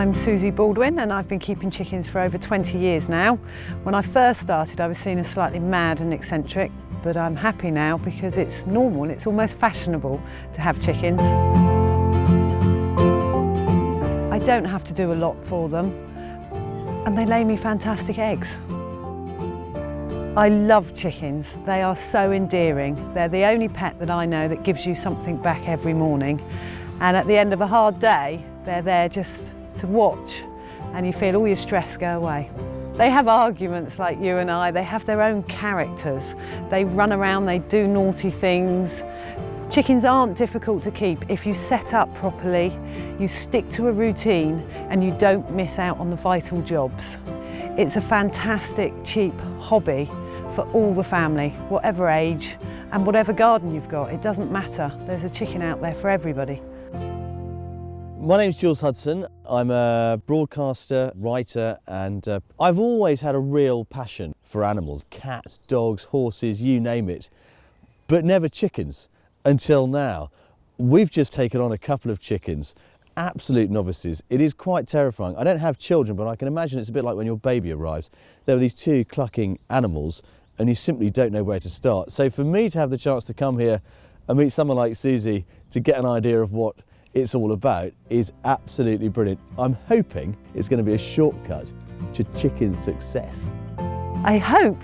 I'm Susie Baldwin and I've been keeping chickens for over 20 years now. When I first started I was seen as slightly mad and eccentric, but I'm happy now because it's normal and it's almost fashionable to have chickens. I don't have to do a lot for them and they lay me fantastic eggs. I love chickens. They are so endearing. They're the only pet that I know that gives you something back every morning. And at the end of a hard day, they're there just to watch and you feel all your stress go away. They have arguments like you and I. They have their own characters. They run around, they do naughty things. Chickens aren't difficult to keep if you set up properly, you stick to a routine and you don't miss out on the vital jobs. It's a fantastic, cheap hobby for all the family, whatever age and whatever garden you've got. It doesn't matter. There's a chicken out there for everybody. My name's John Hudson. I'm a broadcaster, writer, and I've always had a real passion for animals. Cats, dogs, horses, you name it, but never chickens until now. We've just taken on a couple of chickens, absolute novices. It is quite terrifying. I don't have children, but I can imagine it's a bit like when your baby arrives. There are these two clucking animals and you simply don't know where to start. So for me to have the chance to come here and meet someone like Susie to get an idea of what it's all about is absolutely brilliant. I'm hoping it's going to be a shortcut to chicken success. I hope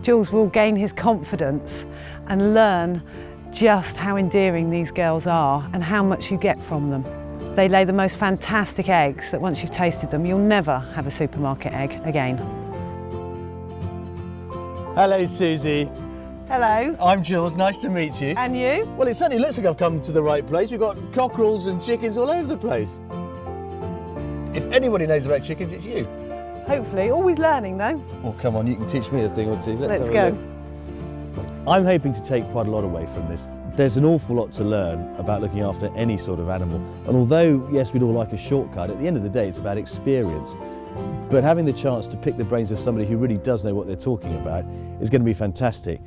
Jules will gain his confidence and learn just how endearing these girls are and how much you get from them. They lay the most fantastic eggs that once you've tasted them, you'll never have a supermarket egg again. Hello, Susie. Hello. I'm Jules, nice to meet you. And you? Well, it certainly looks like I've come to the right place. We've got cockerels and chickens all over the place. If anybody knows about chickens, it's you. Hopefully, always learning though. Oh, come on, you can teach me a thing or two. Let's go. I'm hoping to take quite a lot away from this. There's an awful lot to learn about looking after any sort of animal. And although, yes, we'd all like a shortcut, at the end of the day, it's about experience. But having the chance to pick the brains of somebody who really does know what they're talking about is going to be fantastic.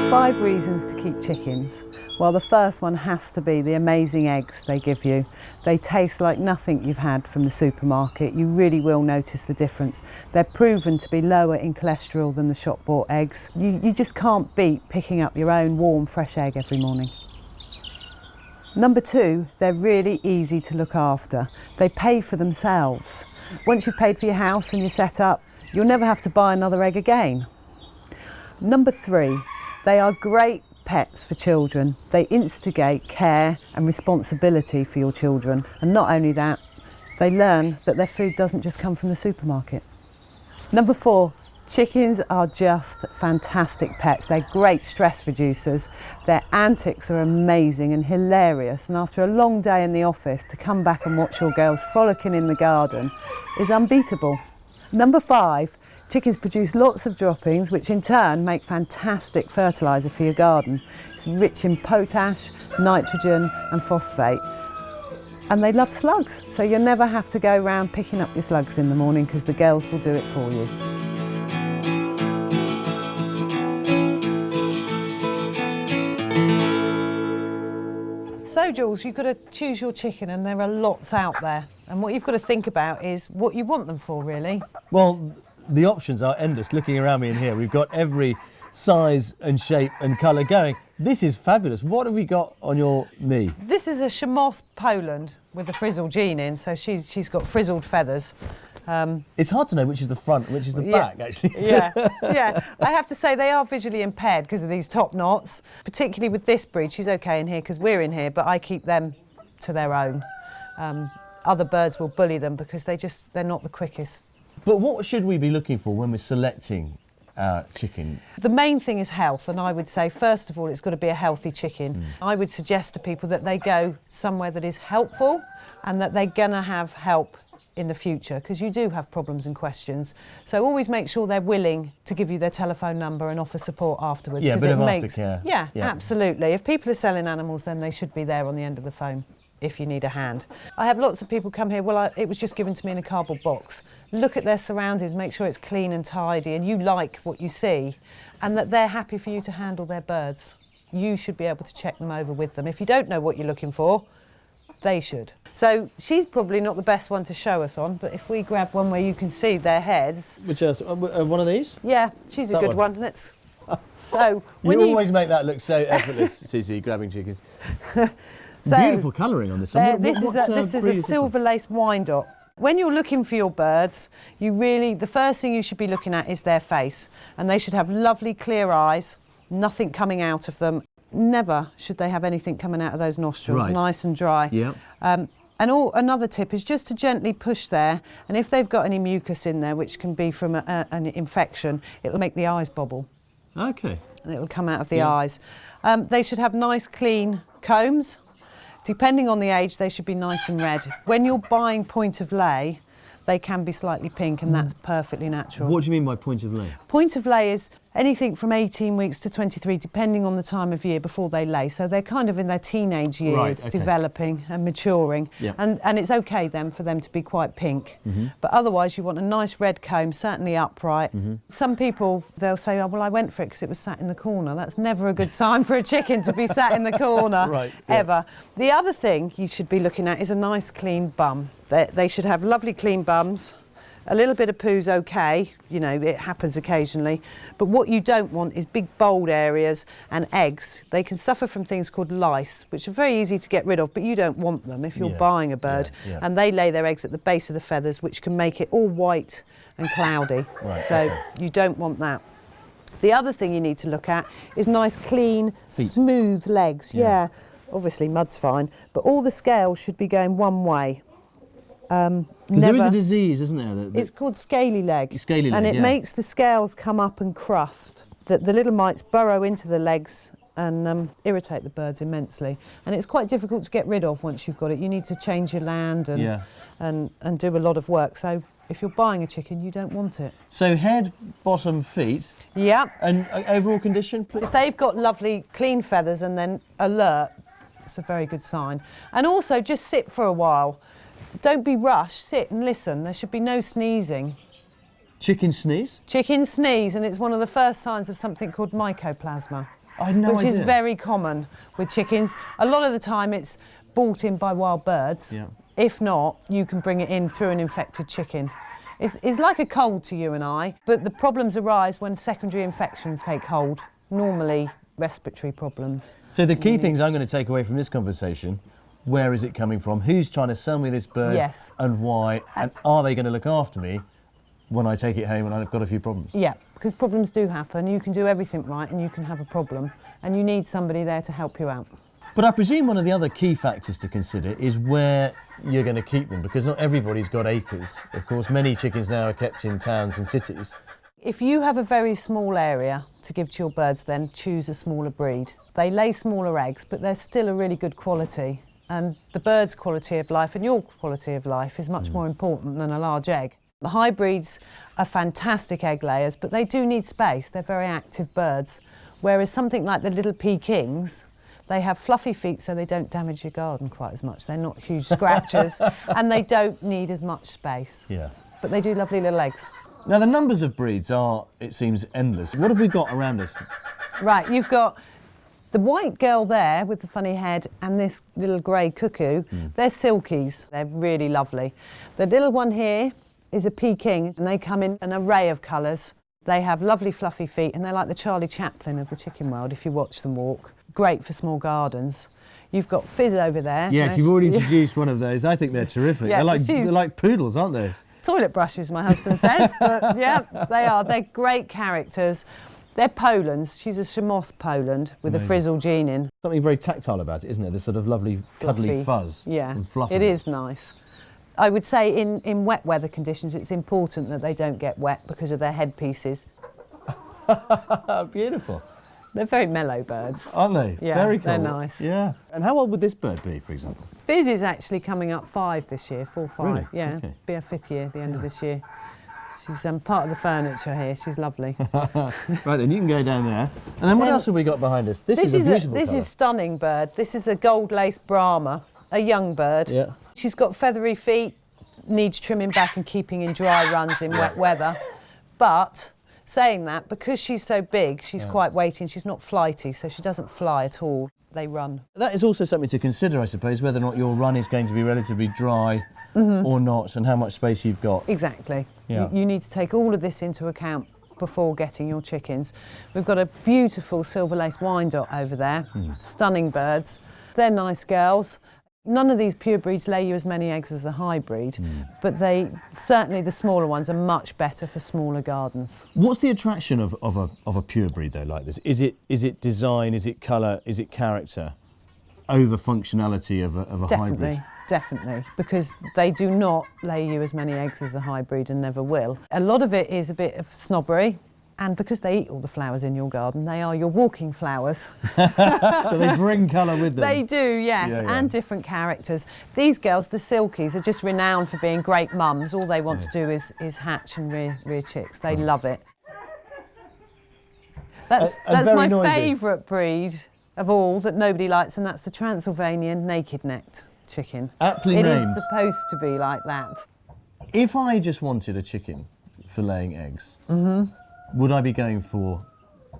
Five reasons to keep chickens. Well, the first one has to be the amazing eggs they give you. They taste like nothing you've had from the supermarket. You really will notice the difference. They're proven to be lower in cholesterol than the shop-bought eggs. You just can't beat picking up your own warm, fresh egg every morning. Number two, they're really easy to look after. They pay for themselves. Once you've paid for your house and your setup, you'll never have to buy another egg again. Number three, they are great pets for children. They instigate care and responsibility for your children. And not only that, they learn that their food doesn't just come from the supermarket. Number four, chickens are just fantastic pets. They're great stress reducers. Their antics are amazing and hilarious. And after a long day in the office, to come back and watch your girls frolicking in the garden is unbeatable. Number five, chickens produce lots of droppings, which in turn make fantastic fertiliser for your garden. It's rich in potash, nitrogen and phosphate. And they love slugs, so you'll never have to go around picking up your slugs in the morning because the girls will do it for you. So Jules, you've got to choose your chicken and there are lots out there. And what you've got to think about is what you want them for, really. Well, the options are endless. Looking around me in here, we've got every size and shape and colour going. This is fabulous. What have we got on your knee? This is a Chamois Poland with the frizzle gene in, so she's got frizzled feathers. It's hard to know which is the front and which is the back, actually. Yeah. I have to say they are visually impaired because of these top knots. Particularly with this breed, she's okay in here because we're in here, but I keep them to their own. Other birds will bully them because they're not the quickest. But what should we be looking for when we're selecting our chicken? The main thing is health, and I would say first of all it's got to be a healthy chicken. I would suggest to people that they go somewhere that is helpful and that they're gonna have help in the future, because you do have problems and questions. So always make sure they're willing to give you their telephone number and offer support afterwards. Yeah, a bit of aftercare. Yeah, absolutely. If people are selling animals, then they should be there on the end of the phone if you need a hand. I have lots of people come here, well, it was just given to me in a cardboard box. Look at their surroundings, make sure it's clean and tidy and you like what you see, and that they're happy for you to handle their birds. you should be able to check them over with them. If you don't know what you're looking for, they should. So she's probably not the best one to show us on, but if we grab one where you can see their heads. Which is one of these? Yeah, she's a good one. Let's. So you always make that look so effortless, Susie, grabbing chickens. So beautiful colouring on this one. This is a silver lace Wyandotte. When you're looking for your birds, the first thing you should be looking at is their face, and they should have lovely clear eyes, nothing coming out of them. Never should they have anything coming out of those nostrils, nice and dry. Yeah. Another tip is just to gently push there, and if they've got any mucus in there, which can be from an infection, it'll make the eyes bobble. Okay. And it'll come out of the eyes. They should have nice clean combs. Depending on the age, they should be nice and red. When you're buying point of lay, they can be slightly pink, and that's perfectly natural. What do you mean by point of lay? Point of lay is anything from 18 weeks to 23, depending on the time of year before they lay. So they're kind of in their teenage years, developing and maturing. Yep. And it's okay then for them to be quite pink. But otherwise, you want a nice red comb, certainly upright. Some people, they'll say, oh, well, I went for it because it was sat in the corner. That's never a good sign for a chicken to be sat in the corner, ever. The other thing you should be looking at is a nice clean bum. They should have lovely clean bums. A little bit of poo's okay, you know, it happens occasionally, but what you don't want is big bold areas and eggs. They can suffer from things called lice, which are very easy to get rid of, but you don't want them if you're buying a bird. And they lay their eggs at the base of the feathers, which can make it all white and cloudy. You don't want that. The other thing you need to look at is nice, clean, smooth legs. Obviously mud's fine, but all the scales should be going one way. Because there is a disease, isn't there? It's called scaly leg. Scaly leg, and it makes the scales come up and crust. The little mites burrow into the legs and irritate the birds immensely. And it's quite difficult to get rid of once you've got it. You need to change your land and do a lot of work. So if you're buying a chicken, you don't want it. So head, bottom, feet. Yeah. And overall condition? If they've got lovely clean feathers and then alert, it's a very good sign. And also just sit for a while. Don't be rushed, sit and listen. There should be no sneezing. Chickens sneeze? Chickens sneeze, and it's one of the first signs of something called mycoplasma. I had no idea. Which is very common with chickens. A lot of the time it's brought in by wild birds. Yeah. If not, you can bring it in through an infected chicken. It's like a cold to you and I, but the problems arise when secondary infections take hold, normally respiratory problems. So the key things I'm going to take away from this conversation: where is it coming from? Who's trying to sell me this bird? Yes. And why? And are they going to look after me when I take it home and I've got a few problems? Yeah, because problems do happen. You can do everything right and you can have a problem, and you need somebody there to help you out. But I presume one of the other key factors to consider is where you're going to keep them, because not everybody's got acres. Of course, many chickens now are kept in towns and cities. If you have a very small area to give to your birds, then choose a smaller breed. They lay smaller eggs, but they're still a really good quality. And the bird's quality of life and your quality of life is much more important than a large egg. The hybrids are fantastic egg layers, but they do need space. They're very active birds. Whereas something like the little Pekings, they have fluffy feet so they don't damage your garden quite as much. They're not huge scratchers and they don't need as much space. Yeah. But they do lovely little eggs. Now the numbers of breeds are, it seems, endless. What have we got around us? Right, you've got the white girl there with the funny head and this little grey cuckoo. They're silkies. They're really lovely. The little one here is a Peking, and they come in an array of colours. They have lovely fluffy feet, and they're like the Charlie Chaplin of the chicken world if you watch them walk. Great for small gardens. You've got Fizz over there. Yes, you've already introduced one of those. I think they're terrific. Yeah, they're like poodles, aren't they? Toilet brushes, my husband says, but yeah, they are. They're great characters. They're Polands. She's a Shamos Poland with a frizzle gene in. Something very tactile about it, isn't there? This sort of lovely, cuddly fuzz. Yeah, and fluff. It is nice. I would say in wet weather conditions, it's important that they don't get wet because of their headpieces. Beautiful. They're very mellow birds. Aren't they? Yeah, very cool. they're nice. Yeah. And how old would this bird be, for example? Fizz is actually coming up 5 this year, 4, 5. Really? Yeah, Okay. Be her 5th year at the end of this year. She's part of the furniture here. She's lovely. Right then, you can go down there. And then what else have we got behind us? This is a beautiful This colour. is a stunning bird. This is a gold lace Brahma, a young bird. Yeah. She's got feathery feet, needs trimming back and keeping in dry runs in wet weather. But Saying that, because she's so big, she's quite weighty and she's not flighty, so she doesn't fly at all. They run. That is also something to consider, I suppose, whether or not your run is going to be relatively dry or not, and how much space you've got. Exactly. Yeah. You need to take all of this into account before getting your chickens. We've got a beautiful silver lace Wyandotte over there, stunning birds. They're nice girls. None of these pure breeds lay you as many eggs as a hybrid, but certainly the smaller ones are much better for smaller gardens. What's the attraction of a pure breed though like this? Is it design, is it colour, is it character, over functionality of a hybrid? Definitely, because they do not lay you as many eggs as the hybrid and never will. A lot of it is a bit of snobbery. And because they eat all the flowers in your garden, they are your walking flowers. So they bring colour with them? They do, yes, and different characters. These girls, the Silkies, are just renowned for being great mums. All they want to do is hatch and rear chicks. They love it. That's my favourite breed of all that nobody likes, and that's the Transylvanian naked-necked chicken. Aptly named. It is supposed to be like that. If I just wanted a chicken for laying eggs, would I be going for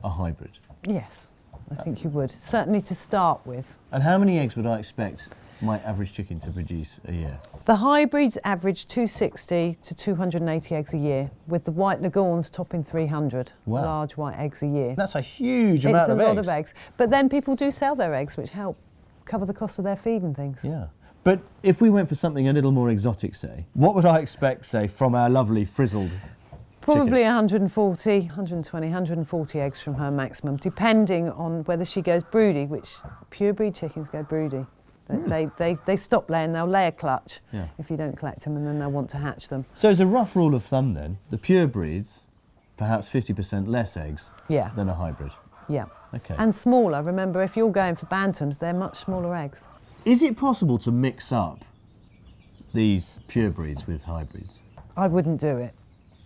a hybrid? Yes, I think you would. Certainly to start with. And how many eggs would I expect my average chicken to produce a year? The hybrids average 260 to 280 eggs a year, with the white Leghorns topping 300 large white eggs a year. That's a huge amount of eggs. It's a lot of eggs. But then people do sell their eggs, which help cover the cost of their feed and things. Yeah. But if we went for something a little more exotic, say, what would I expect, say, from our lovely frizzled Probably chicken? 140, 120, 140 eggs from her maximum, depending on whether she goes broody, which pure breed chickens go broody. They stop laying, they'll lay a clutch if you don't collect them, and then they'll want to hatch them. So as a rough rule of thumb then, the pure breeds, perhaps 50% less eggs than a hybrid? Yeah. Okay. And smaller. Remember, if you're going for bantams, they're much smaller eggs. Is it possible to mix up these pure breeds with hybrids? I wouldn't do it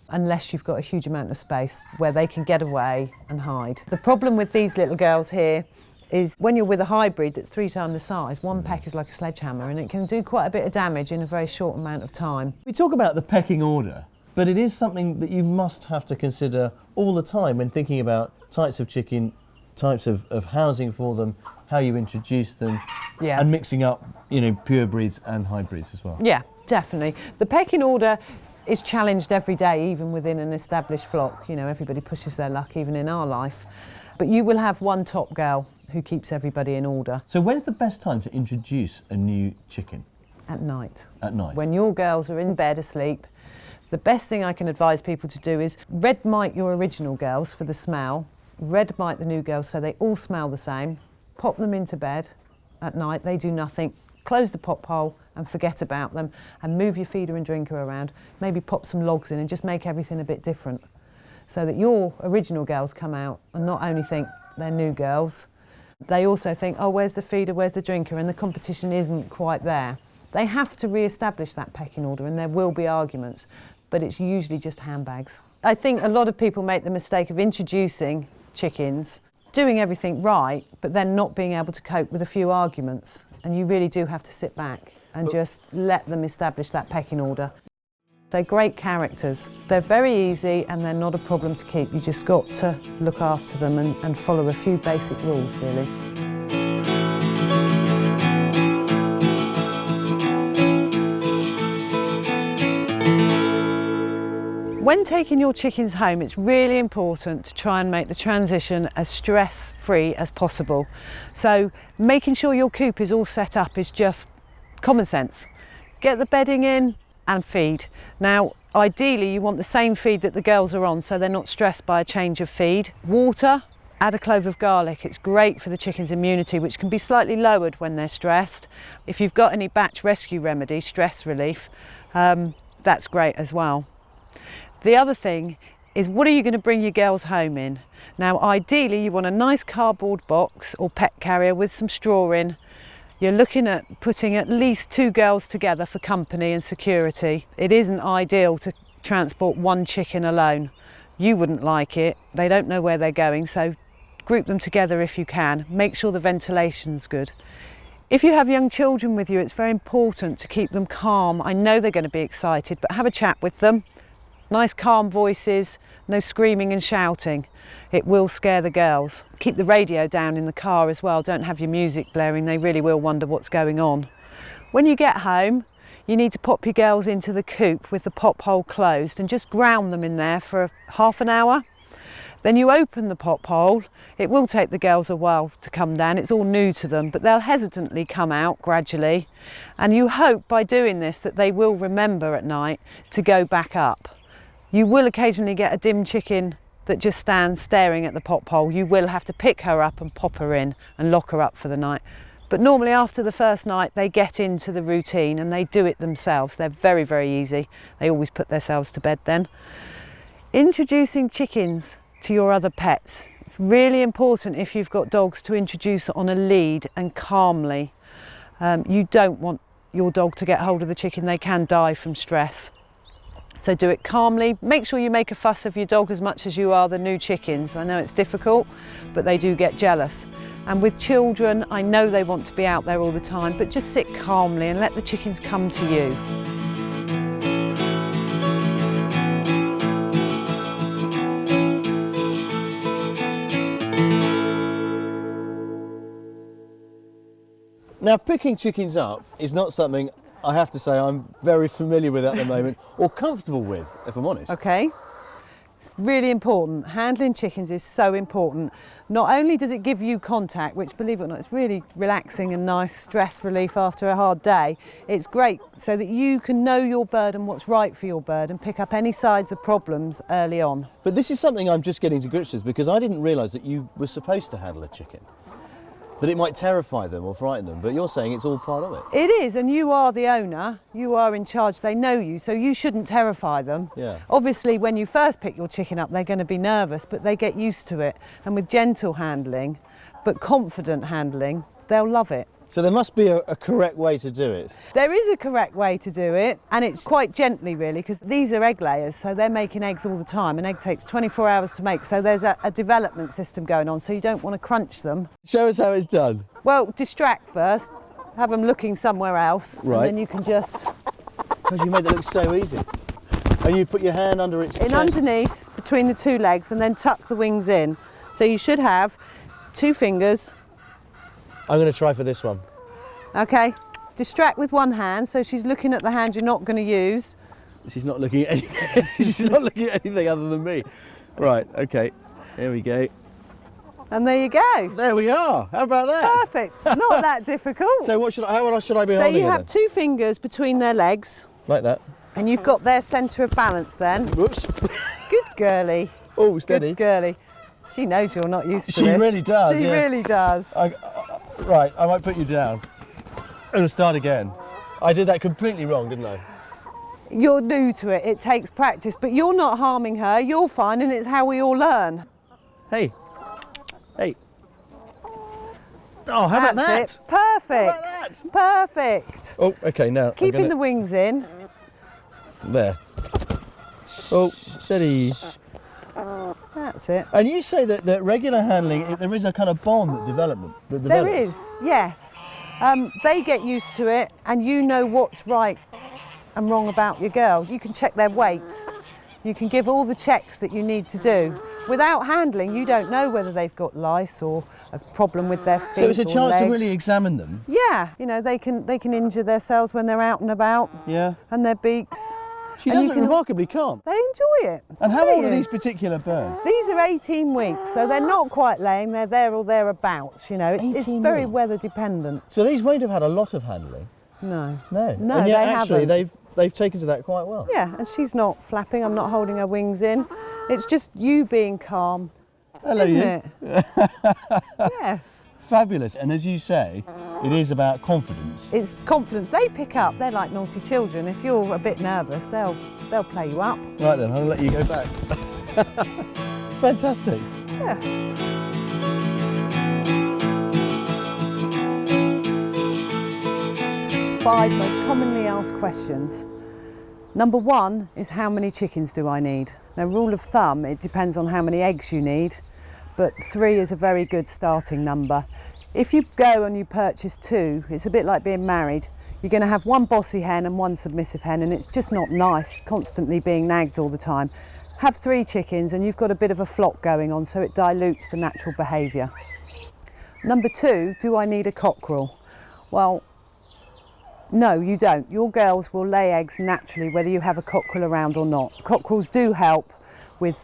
unless you've got a huge amount of space where they can get away and hide. The problem with these little girls here is when you're with a hybrid that's 3 times the size, one peck is like a sledgehammer and it can do quite a bit of damage in a very short amount of time. We talk about the pecking order, but it is something that you must have to consider all the time when thinking about types of chicken, types of housing for them, how you introduce them, and mixing up, you know, pure breeds and hybrids as well. Yeah, definitely. The pecking order is challenged every day, even within an established flock. You know, everybody pushes their luck, even in our life. But you will have one top girl who keeps everybody in order. So when's the best time to introduce a new chicken? At night. At night? When your girls are in bed asleep. The best thing I can advise people to do is red mite your original girls for the smell, red mite the new girls so they all smell the same, pop them into bed at night, they do nothing, close the pop hole and forget about them, and move your feeder and drinker around, maybe pop some logs in and just make everything a bit different, so that your original girls come out and not only think they're new girls, they also think, oh, where's the feeder, where's the drinker, and the competition isn't quite there. They have to re-establish that pecking order, and there will be arguments, but it's usually just handbags. I think a lot of people make the mistake of introducing chickens, doing everything right, but then not being able to cope with a few arguments, and you really do have to sit back and just let them establish that pecking order. They're great characters. They're very easy and they're not a problem to keep. You just got to look after them and follow a few basic rules, really. When taking your chickens home, it's really important to try and make the transition as stress-free as possible. So making sure your coop is all set up is just common sense. Get the bedding in and feed. Now, ideally you want the same feed that the girls are on so they're not stressed by a change of feed. Water, add a clove of garlic. It's great for the chicken's immunity, which can be slightly lowered when they're stressed. If you've got any batch rescue remedy, stress relief, that's great as well. The other thing is, what are you going to bring your girls home in? Now, ideally you want a nice cardboard box or pet carrier with some straw in. You're looking at putting at least 2 girls together for company and security. It isn't ideal to transport one chicken alone. You wouldn't like it. They don't know where they're going, so group them together if you can. Make sure the ventilation's good. If you have young children with you, it's very important to keep them calm. I know they're going to be excited, but have a chat with them. Nice calm voices, no screaming and shouting. It will scare the girls. Keep the radio down in the car as well. Don't have your music blaring. They really will wonder what's going on. When you get home, you need to pop your girls into the coop with the pop hole closed and just ground them in there for half an hour. Then you open the pop hole. It will take the girls a while to come down. It's all new to them, but they'll hesitantly come out gradually. And you hope by doing this that they will remember at night to go back up. You will occasionally get a dim chicken that just stands staring at the pop hole. You will have to pick her up and pop her in and lock her up for the night. But normally after the first night, they get into the routine and they do it themselves. They're very, very easy. They always put themselves to bed then. Introducing chickens to your other pets. It's really important if you've got dogs to introduce on a lead and calmly. You don't want your dog to get hold of the chicken. They can die from stress. So do it calmly. Make sure you make a fuss of your dog as much as you are the new chickens. I know it's difficult, but they do get jealous. And with children, I know they want to be out there all the time, but just sit calmly and let the chickens come to you. Now, picking chickens up is not something I have to say I'm very familiar with at the moment, or comfortable with, if I'm honest. Okay. It's really important. Handling chickens is so important. Not only does it give you contact, which, believe it or not, is really relaxing and nice stress relief after a hard day. It's great so that you can know your bird and what's right for your bird and pick up any signs of problems early on. But this is something I'm just getting to grips with, because I didn't realise that you were supposed to handle a chicken. That it might terrify them or frighten them, but you're saying it's all part of it. It is, and you are the owner, you are in charge, they know you, so you shouldn't terrify them. Yeah. Obviously, when you first pick your chicken up, they're going to be nervous, but they get used to it. And with gentle handling, but confident handling, they'll love it. So there must be a correct way to do it. There is a correct way to do it, and it's quite gently really, because these are egg layers, so they're making eggs all the time. An egg takes 24 hours to make, so there's a development system going on, so you don't want to crunch them. Show us how it's done. Well, distract first, have them looking somewhere else, right. And then you can just... Because you made it look so easy. And you put your hand under its chest. Underneath, between the two legs, and then tuck the wings in. So you should have 2 fingers. I'm going to try for this one. Okay, distract with one hand, so she's looking at the hand you're not going to use. She's not looking at anything. She's not looking at anything other than me. Right, okay, here we go. And there you go. There we are. How about that? Perfect. Not that difficult. So how should I be so holding you it have then? 2 fingers between their legs. Like that. And you've got their centre of balance then. Whoops. Good girlie. Oh, steady. Good girlie. She knows you're not used to She this. really does. She yeah. really does. Right, I might put you down. I'm going to start again. I did that completely wrong, didn't I? You're new to it. It takes practice, but you're not harming her. You're fine, and it's how we all learn. Hey. Hey. Oh, how about that? That's it. Perfect. How about that? Perfect. Oh, okay, now Keeping the wings in. There. Oh, steady. That's it. And you say that regular handling, there is a kind of bond that develops. There is, yes. They get used to it, and you know what's right and wrong about your girl. You can check their weight. You can give all the checks that you need to do. Without handling, you don't know whether they've got lice or a problem with their feet. So it's a chance legs. to really examine them. Yeah, you know, they can injure themselves when they're out and about. Yeah. And their beaks. She does it remarkably calm. They enjoy it. And how old are these particular birds? These are 18 weeks, so they're not quite laying, they're there or thereabouts, you know. It's very weather dependent. So these won't have had a lot of handling? No. No. No, and yet they actually haven't. they've taken to that quite well. Yeah, and she's not flapping, I'm not holding her wings in. It's just you being calm. Hello, isn't you. it? Yes. Fabulous. And as you say, it is about confidence. It's confidence. They pick up, they're like naughty children. If you're a bit nervous, they'll play you up. Right then, I'll let you go back. Fantastic. Yeah. Five most commonly asked questions. Number 1 is how many chickens do I need? Now, rule of thumb, it depends on how many eggs you need, but 3 is a very good starting number. If you go and you purchase 2, it's a bit like being married. You're going to have one bossy hen and one submissive hen, and it's just not nice constantly being nagged all the time. Have 3 chickens and you've got a bit of a flock going on, so it dilutes the natural behaviour. Number 2, do I need a cockerel? Well, no, you don't. Your girls will lay eggs naturally whether you have a cockerel around or not. Cockerels do help with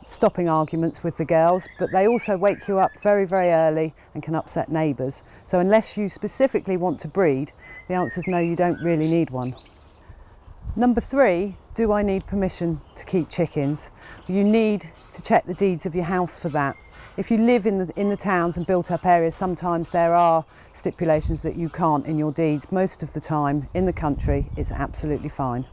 stopping arguments with the girls, but they also wake you up very, very early and can upset neighbours. So unless you specifically want to breed, the answer is no, you don't really need one. Number 3, do I need permission to keep chickens? You need to check the deeds of your house for that. If you live in the towns and built up areas, sometimes there are stipulations that you can't in your deeds. Most of the time in the country, it's absolutely fine.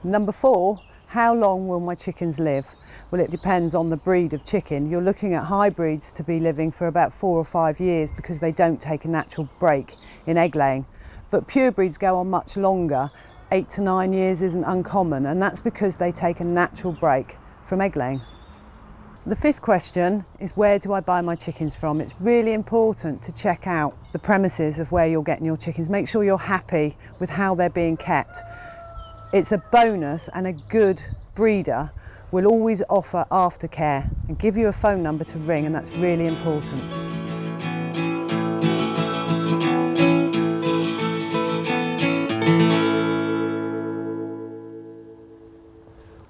Number 4, how long will my chickens live? Well, it depends on the breed of chicken. You're looking at hybrids to be living for about 4 or 5 years because they don't take a natural break in egg laying. But pure breeds go on much longer. 8 to 9 years isn't uncommon, and that's because they take a natural break from egg laying. The 5th question is, where do I buy my chickens from? It's really important to check out the premises of where you're getting your chickens. Make sure you're happy with how they're being kept. It's a bonus, and a good breeder will always offer aftercare and give you a phone number to ring, and that's really important.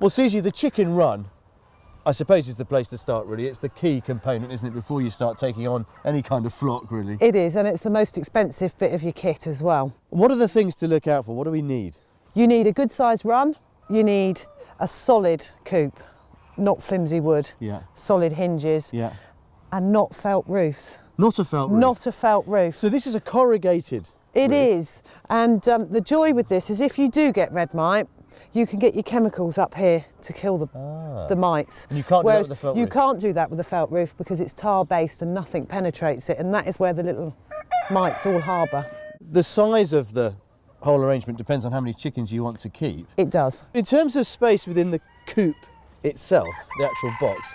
Well, Susie, the chicken run, I suppose, is the place to start, really. It's the key component, isn't it, before you start taking on any kind of flock, really? It is, and it's the most expensive bit of your kit as well. What are the things to look out for? What do we need? You need a good sized run, you need a solid coop, not flimsy wood, solid hinges, and not felt roofs. Not a felt roof? Not a felt roof. So this is a corrugated It roof. is, and the joy with this is if you do get red mite, you can get your chemicals up here to kill the mites. And you can't do that with the felt roof? You can't do that with a felt roof because it's tar based and nothing penetrates it, and that is where the little mites all harbour. The size of the whole arrangement depends on how many chickens you want to keep. It does. In terms of space within the coop itself, the actual box,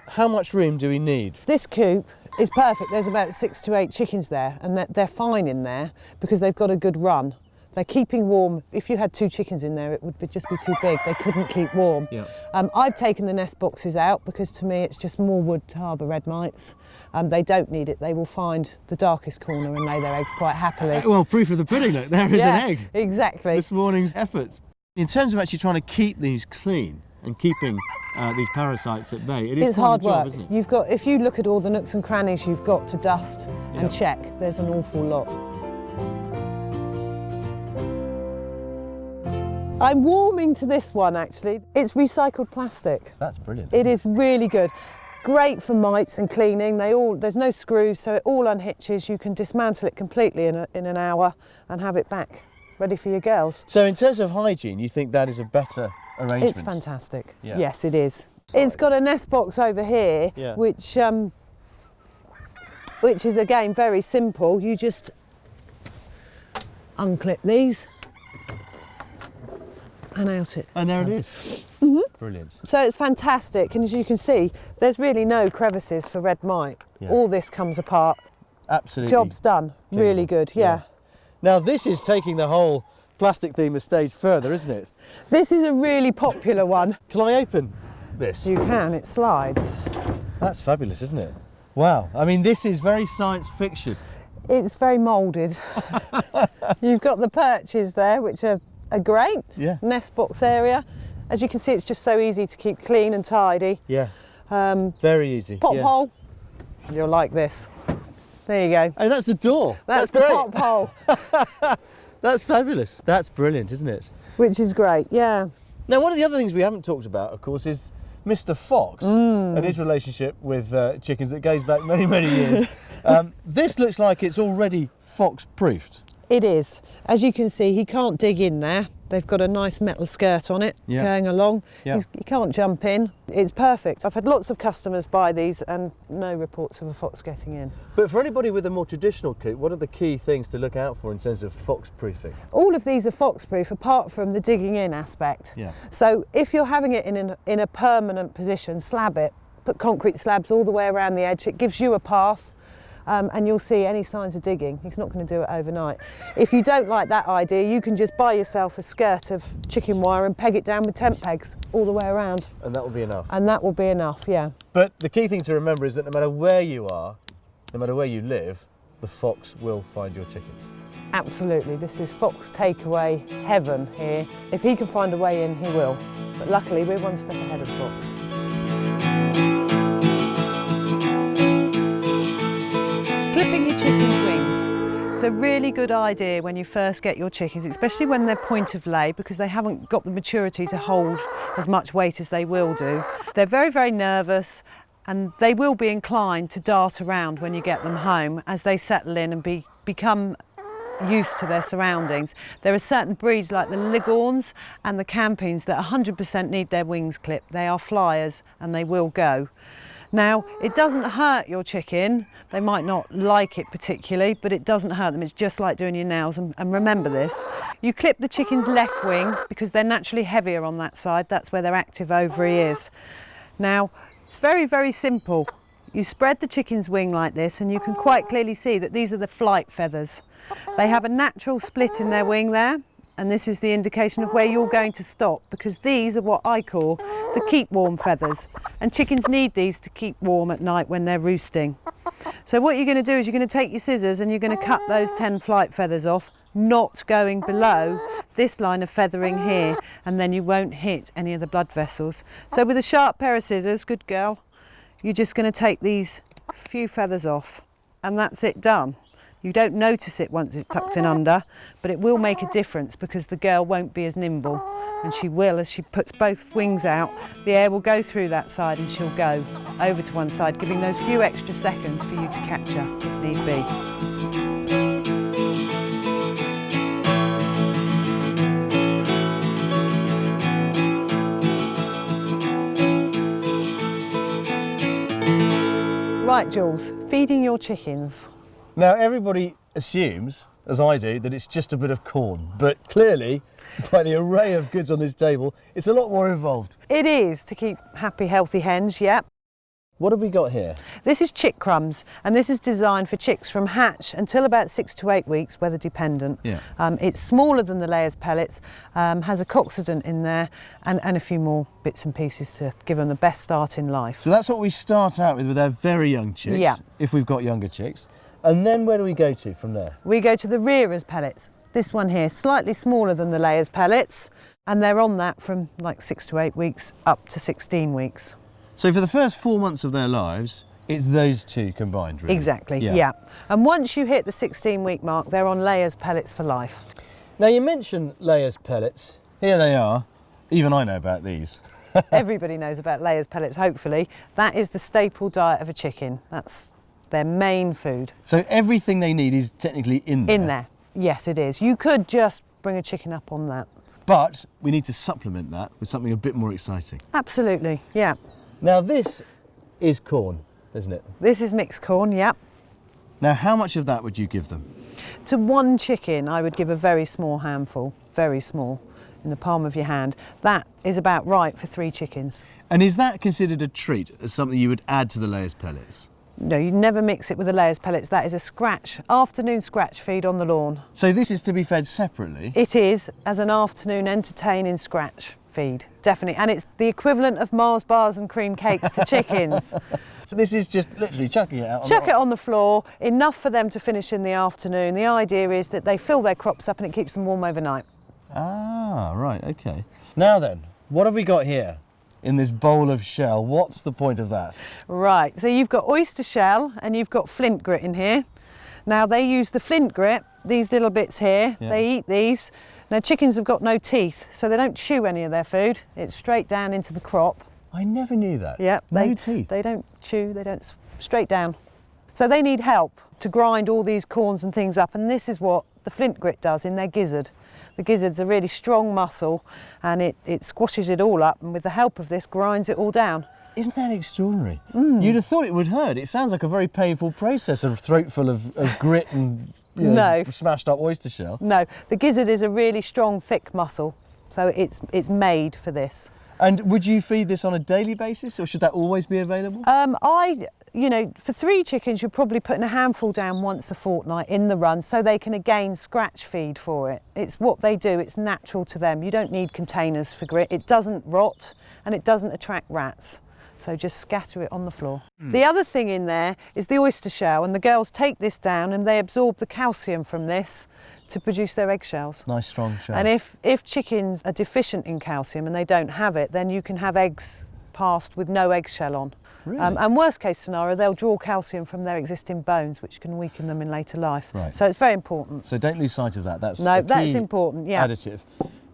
how much room do we need? This coop is perfect. There's about 6 to 8 chickens there, and they're fine in there because they've got a good run. They're keeping warm. If you had 2 chickens in there, it would just be too big. They couldn't keep warm. I've taken the nest boxes out because to me it's just more wood to harbour red mites. They don't need it. They will find the darkest corner and lay their eggs quite happily. Well, proof of the pudding, look, there is an egg. Exactly. This morning's efforts. In terms of actually trying to keep these clean and keeping these parasites at bay, it is It's quite hard a job, work. isn't it? You've got, if you look at all the nooks and crannies you've got to dust and check, there's an awful lot. I'm warming to this one actually. It's recycled plastic. That's brilliant. It is really good. Great for mites and cleaning. There's no screws, so it all unhitches. You can dismantle it completely in an hour and have it back, ready for your girls. So in terms of hygiene, you think that is a better arrangement? It's fantastic. Yeah. Yes, it is. It's got a nest box over here, which is again very simple. You just unclip these and out it. And there it is. Brilliant. So it's fantastic, and as you can see, there's really no crevices for red mite. All this comes apart. Absolutely. Job's done. Genuine. Really good, yeah. Now this is taking the whole plastic theme a stage further, isn't it? This is a really popular one. Can I open this? You can, it slides. That's fabulous, isn't it? Wow. I mean, this is very science fiction. It's very moulded. You've got the perches there, which are great. Yeah. Nest box area. As you can see, it's just so easy to keep clean and tidy. Yeah. Very easy. Pop hole. You'll like this. There you go. Oh, that's the door. That's the great. pop hole. That's fabulous. That's brilliant, isn't it? Which is great, yeah. Now, one of the other things we haven't talked about, of course, is Mr. Fox and his relationship with chickens that goes back many, many years. This looks like it's already fox-proofed. It is. As you can see, he can't dig in there. They've got a nice metal skirt on it going along. He can't jump in. It's perfect. I've had lots of customers buy these and no reports of a fox getting in. But for anybody with a more traditional coop, what are the key things to look out for in terms of fox-proofing? All of these are fox-proof apart from the digging in aspect. Yeah. So if you're having it in a permanent position, slab it. Put concrete slabs all the way around the edge. It gives you a path. and you'll see any signs of digging. He's not going to do it overnight. If you don't like that idea, you can just buy yourself a skirt of chicken wire and peg it down with tent pegs all the way around. And that will be enough? And that will be enough, yeah. But the key thing to remember is that no matter where you are, no matter where you live, the fox will find your chickens. Absolutely, this is fox takeaway heaven here. If he can find a way in, he will. But luckily, we're one step ahead of the fox. Clipping your chicken's wings. It's a really good idea when you first get your chickens, especially when they're point of lay, because they haven't got the maturity to hold as much weight as they will do. They're very, very nervous, and they will be inclined to dart around when you get them home as they settle in and become used to their surroundings. There are certain breeds like the Leghorns and the Campines that 100% need their wings clipped. They are flyers and they will go. Now, it doesn't hurt your chicken. They might not like it particularly, but it doesn't hurt them. It's just like doing your nails. And remember this, you clip the chicken's left wing because they're naturally heavier on that side. That's where their active ovary is. Now, it's very, very simple. You spread the chicken's wing like this and you can quite clearly see that these are the flight feathers. They have a natural split in their wing there, and this is the indication of where you're going to stop, because these are what I call the keep warm feathers, and chickens need these to keep warm at night when they're roosting. So what you're going to do is you're going to take your scissors and you're going to cut those 10 flight feathers off, not going below this line of feathering here, and then you won't hit any of the blood vessels. So with a sharp pair of scissors, good girl, you're just going to take these few feathers off, and that's it done. You don't notice it once it's tucked in under, but it will make a difference because the girl won't be as nimble, and she will, as she puts both wings out, the air will go through that side and she'll go over to one side, giving those few extra seconds for you to catch her if need be. Right, Jules, feeding your chickens. Now, everybody assumes, as I do, that it's just a bit of corn, but clearly, by the array of goods on this table, it's a lot more involved. It is, to keep happy, healthy hens, yep. What have we got here? This is chick crumbs, and this is designed for chicks from hatch until about 6 to 8 weeks, weather dependent. Yeah. It's smaller than the layers pellets, has a coxodont in there, and a few more bits and pieces to give them the best start in life. So that's what we start out with our very young chicks, Yeah. if we've got younger chicks. And then where do we go to from there? We go to the rearers pellets. This one here, slightly smaller than the layers pellets, and they're on that from like 6 to 8 weeks up to 16 weeks. So for the first 4 months of their lives, it's those two combined, really? Exactly, yeah. And once you hit the 16-week mark, they're on layers pellets for life. Now, you mentioned layers pellets. Here they are. Even I know about these. Everybody knows about layers pellets, hopefully. That is the staple diet of a chicken. That's their main food. So everything they need is technically in there? In there, yes it is. You could just bring a chicken up on that. But we need to supplement that with something a bit more exciting. Absolutely, yeah. Now this is corn, isn't it? This is mixed corn, yeah. Now how much of that would you give them? To one chicken I would give a very small handful, very small, in the palm of your hand. That is about right for 3 chickens. And is that considered a treat, as something you would add to the layers pellets? No, you never mix it with the layers pellets. That is a afternoon scratch feed on the lawn. So this is to be fed separately? It is, as an afternoon entertaining scratch feed, definitely. And it's the equivalent of Mars bars and cream cakes to chickens. So this is just literally chucking it out? Chuck it on the floor, enough for them to finish in the afternoon. The idea is that they fill their crops up and it keeps them warm overnight. Ah, right, okay. Now then, what have we got here? In this bowl of shell, what's the point of that? Right, so you've got oyster shell and you've got flint grit in here. Now they use the flint grit, these little bits here, they eat these. Now chickens have got no teeth, so they don't chew any of their food. It's straight down into the crop. I never knew that. Yeah, no teeth. They don't chew, they don't, straight down. So they need help to grind all these corns and things up, and this is what the flint grit does in their gizzard. The gizzard's a really strong muscle, and it squashes it all up, and with the help of this grinds it all down. Isn't that extraordinary? You'd have thought it would hurt. It sounds like a very painful process, a throat full of grit and smashed up oyster shell. No, the gizzard is a really strong, thick muscle, so it's made for this. And would you feed this on a daily basis, or should that always be available? you know, for 3 chickens, you're probably putting a handful down once a fortnight in the run so they can again scratch feed for it. It's what they do, it's natural to them. You don't need containers for grit. It doesn't rot and it doesn't attract rats. So just scatter it on the floor. The other thing in there is the oyster shell, and the girls take this down and they absorb the calcium from this to produce their eggshells. Nice strong shells. And if chickens are deficient in calcium and they don't have it, then you can have eggs passed with no eggshell on. Really? And worst case scenario, they'll draw calcium from their existing bones, which can weaken them in later life. Right. So it's very important. So don't lose sight of that. That's No, a that's key important, yeah. additive.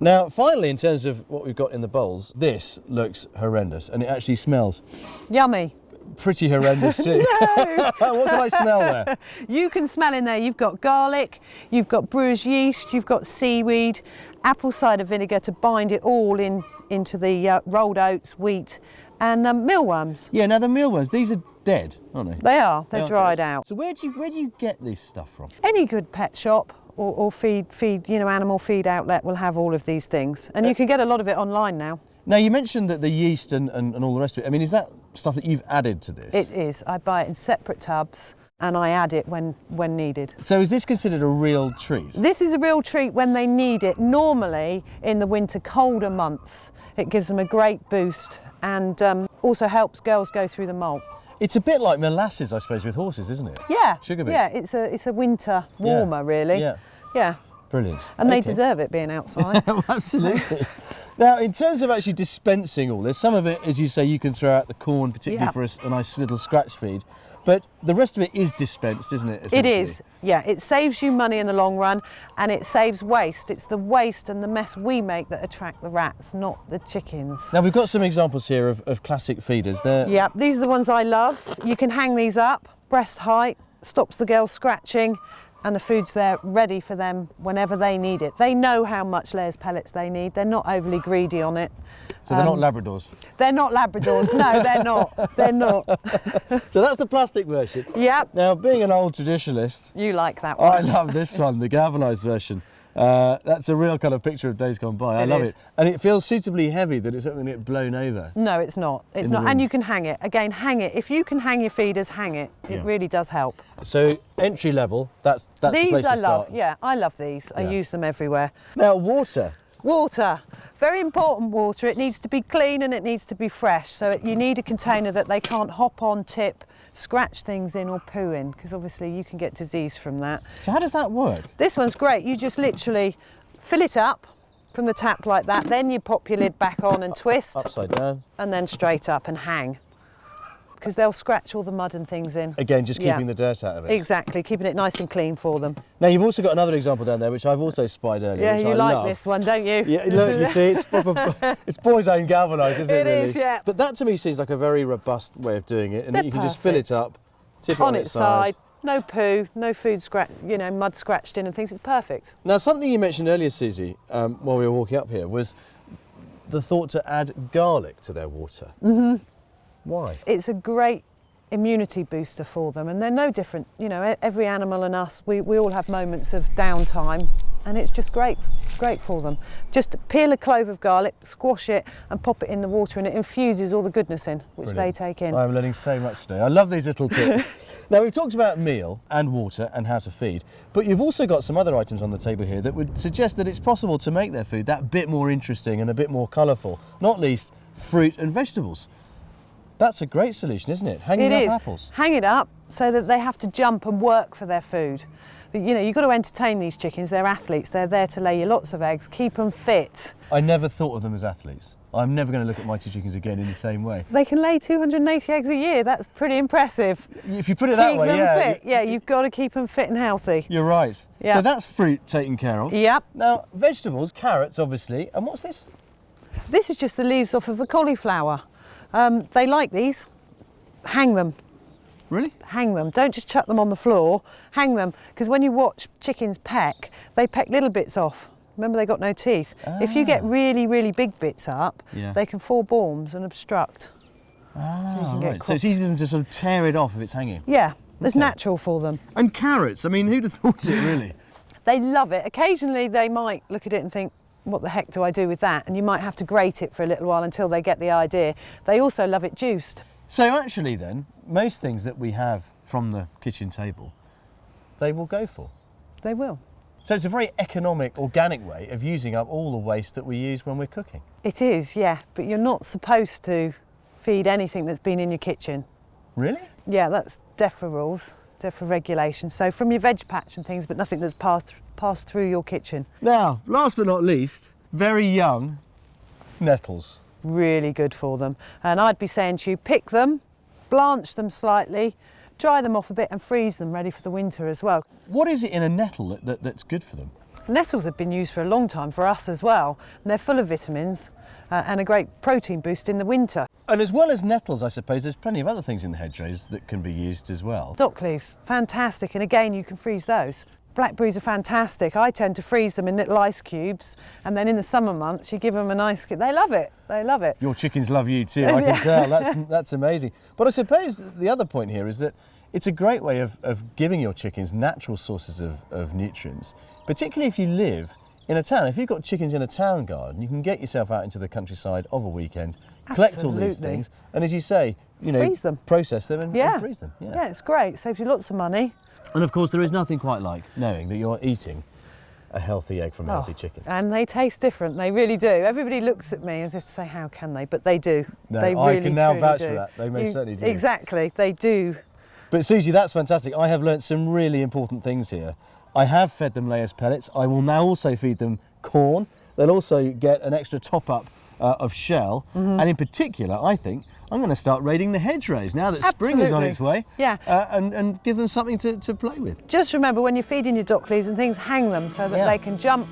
Now, finally, in terms of what we've got in the bowls, this looks horrendous, and it actually smells Yummy. pretty horrendous too. What can I smell there? You can smell in there, you've got garlic, you've got brewer's yeast, you've got seaweed, apple cider vinegar to bind it all into the rolled oats, wheat, and mealworms. Yeah, now the mealworms, these are dead, aren't they? They are, they're They are dried dead. out. So where do you get this stuff from? Any good pet shop or feed, you know, animal feed outlet will have all of these things. And you can get a lot of it online now. Now, you mentioned that the yeast and all the rest of it. I mean, is that stuff that you've added to this? It is. I buy it in separate tubs and I add it when needed. So is this considered a real treat? This is a real treat when they need it. Normally, in the winter, colder months, it gives them a great boost and also helps girls go through the molt. It's a bit like molasses, I suppose, with horses, isn't it? Yeah. Sugar beet. Yeah, it's a winter warmer, really. Yeah. Yeah. Brilliant. And they Okay. deserve it being outside. Absolutely. Now, in terms of actually dispensing all this, some of it, as you say, you can throw out the corn, particularly Yeah. for a nice little scratch feed. But the rest of it is dispensed, isn't it? It essentially? is, yeah. It saves you money in the long run and it saves waste. It's the waste and the mess we make that attract the rats, not the chickens. Now, we've got some examples here of classic feeders. They're Yeah, these are the ones I love. You can hang these up, breast height, stops the girls scratching, and the food's there ready for them whenever they need it. They know how much layers pellets they need. They're not overly greedy on it. So they're not Labradors. They're not Labradors. No, they're not. They're not. So that's the plastic version. Yep. Now, being an old traditionalist, You like that one. I love this one, the galvanised version. That's a real kind of picture of days gone by. I It love is. it. And it feels suitably heavy that it's not going to get blown over. No, it's not. It's In the not. And wind. you can hang it. Again, hang it. If you can hang your feeders, hang it. It Yeah. really does help. So entry level, that's the These place I to love. start. Yeah, I love these. I Yeah. use them everywhere. Now, water. Water, very important water. It needs to be clean and it needs to be fresh. So you need a container that they can't hop on, tip, scratch things in or poo in, because obviously you can get disease from that. So how does that work? This one's great. You just literally fill it up from the tap like that. Then you pop your lid back on and twist Upside down. and then straight up and hang. Because they'll scratch all the mud and things in. Again, just Yeah. keeping the dirt out of it. Exactly, keeping it nice and clean for them. Now, you've also got another example down there, which I've also spied earlier, Yeah, which you I like love. this one, don't you? Yeah, look, you see, it's proper, it's boys' own galvanised, isn't it? It really? is, yeah. But that to me seems like a very robust way of doing it, and that They're you can just fill it perfect. up, tip it On its side, no poo, no food mud scratched in and things. It's perfect. Now, something you mentioned earlier, Susie, while we were walking up here, was the thought to add garlic to their water. Mm-hmm. Why? It's a great immunity booster for them, and they're no different. You know, every animal and us, we all have moments of downtime, and it's just great for them. Just peel a clove of garlic, squash it, and pop it in the water, and it infuses all the goodness in, which Brilliant. they take in. I'm learning so much today. I love these little tips. Now, we've talked about meal and water and how to feed, but you've also got some other items on the table here that would suggest that it's possible to make their food that bit more interesting and a bit more colourful, not least fruit and vegetables. That's a great solution, isn't it? Hanging It up is. apples. Hang it up so that they have to jump and work for their food. You know, you've got to entertain these chickens. They're athletes. They're there to lay you lots of eggs, keep them fit. I never thought of them as athletes. I'm never going to look at my two chickens again in the same way. They can lay 280 eggs a year. That's pretty impressive. If you put it that Keep way, them yeah, fit. Yeah, you've got to keep them fit and healthy. you're right. Yeah. So that's fruit taken care of. Yep. Now, vegetables, carrots, obviously. And what's this? This is just the leaves off of a cauliflower. They like these. Hang them. Really? Hang them. Don't just chuck them on the floor. Hang them. Because when you watch chickens peck, they peck little bits off. Remember, they got no teeth. If you get really, really big bits up, Yeah. they can fall bombs and obstruct. Ah, get right. So it's easy for them to sort of tear it off if it's hanging. Yeah, it's Okay. natural for them. And carrots, I mean, who'd have thought it, really? They love it. Occasionally they might look at it and think, what the heck do I do with that? And you might have to grate it for a little while until they get the idea. They also love it juiced. So actually then, most things that we have from the kitchen table, they will go for. They will. So it's a very economic, organic way of using up all the waste that we use when we're cooking. It is, yeah, but you're not supposed to feed anything that's been in your kitchen. Really? Yeah, that's DEFRA rules, DEFRA regulations. So from your veg patch and things, but nothing that's passed through your kitchen. Now, last but not least, very young nettles. Really good for them. And I'd be saying to you, pick them, blanch them slightly, dry them off a bit and freeze them ready for the winter as well. What is it in a nettle that's good for them? Nettles have been used for a long time for us as well. And they're full of vitamins and a great protein boost in the winter. And as well as nettles, I suppose, there's plenty of other things in the hedgerows that can be used as well. Dock leaves, fantastic. And again, you can freeze those. Blackberries are fantastic. I tend to freeze them in little ice cubes, and then in the summer months you give them an ice cube. They love it. They love it. Your chickens love you too, I can tell. That's amazing. But I suppose the other point here is that it's a great way of giving your chickens natural sources of nutrients, particularly if you live in a town. If you've got chickens in a town garden, you can get yourself out into the countryside of a weekend, collect all these things, and as you say, freeze them, process them and freeze them. Yeah, it's great. Saves you lots of money. And of course, there is nothing quite like knowing that you're eating a healthy egg from a healthy chicken. And they taste different, they really do. Everybody looks at me as if to say, how can they? But they do. No, they I really, can now truly vouch do. for that. They most certainly do. Exactly, they do. But Susie, that's fantastic. I have learnt some really important things here. I have fed them layers pellets. I will now also feed them corn. They'll also get an extra top up of shell. And in particular, I think, I'm going to start raiding the hedgerows now that spring is on its way. Yeah. And give them something to play with. Just remember, when you're feeding your dock leaves and things, hang them so that they can jump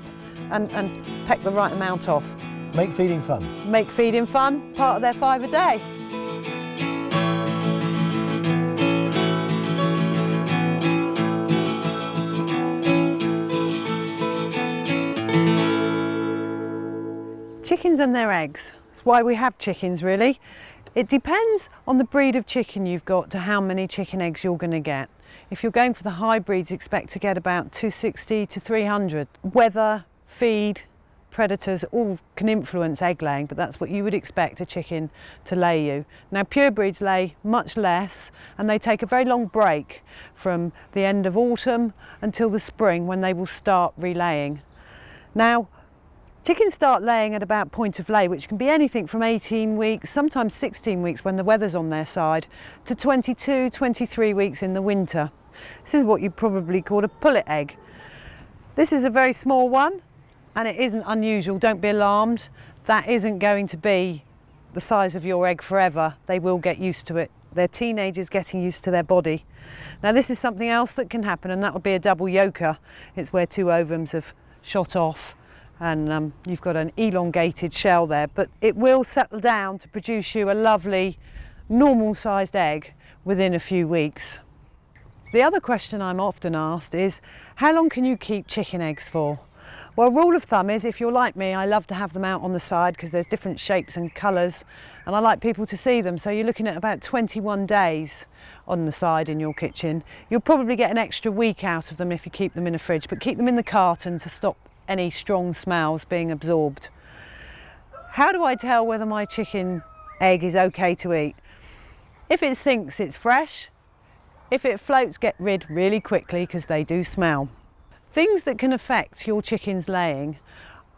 and peck the right amount off. Make feeding fun. Make feeding fun, part of their 5 a day. Chickens and their eggs. That's why we have chickens, really. It depends on the breed of chicken you've got to how many chicken eggs you're going to get. If you're going for the hybrids, expect to get about 260 to 300. Weather, feed, predators all can influence egg laying, but that's what you would expect a chicken to lay you. Now, pure breeds lay much less, and they take a very long break from the end of autumn until the spring, when they will start relaying. Now, chickens start laying at about point of lay, which can be anything from 18 weeks, sometimes 16 weeks when the weather's on their side, to 22, 23 weeks in the winter. This is what you probably call a pullet egg. This is a very small one, and it isn't unusual. Don't be alarmed. That isn't going to be the size of your egg forever. They will get used to it. They're teenagers getting used to their body. Now, this is something else that can happen, and that would be a double yolker. It's where 2 ovums have shot off, and you've got an elongated shell there, but it will settle down to produce you a lovely normal sized egg within a few weeks. The other question I'm often asked is, how long can you keep chicken eggs for? Well, rule of thumb is, if you're like me, I love to have them out on the side because there's different shapes and colours, and I like people to see them. So you're looking at about 21 days on the side in your kitchen. You'll probably get an extra week out of them if you keep them in a fridge, but keep them in the carton to stop any strong smells being absorbed. How do I tell whether my chicken egg is okay to eat? If it sinks, it's fresh. If it floats, get rid really quickly because they do smell. Things that can affect your chickens laying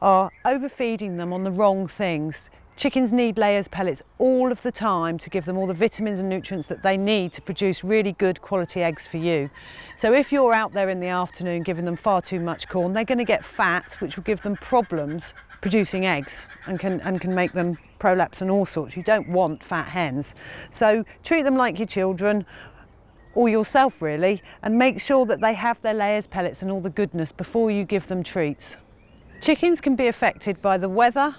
are overfeeding them on the wrong things. Chickens need layers pellets all of the time to give them all the vitamins and nutrients that they need to produce really good quality eggs for you. So if you're out there in the afternoon giving them far too much corn, they're going to get fat, which will give them problems producing eggs and can make them prolapse and all sorts. You don't want fat hens. So treat them like your children, or yourself really, and make sure that they have their layers pellets and all the goodness before you give them treats. Chickens can be affected by the weather,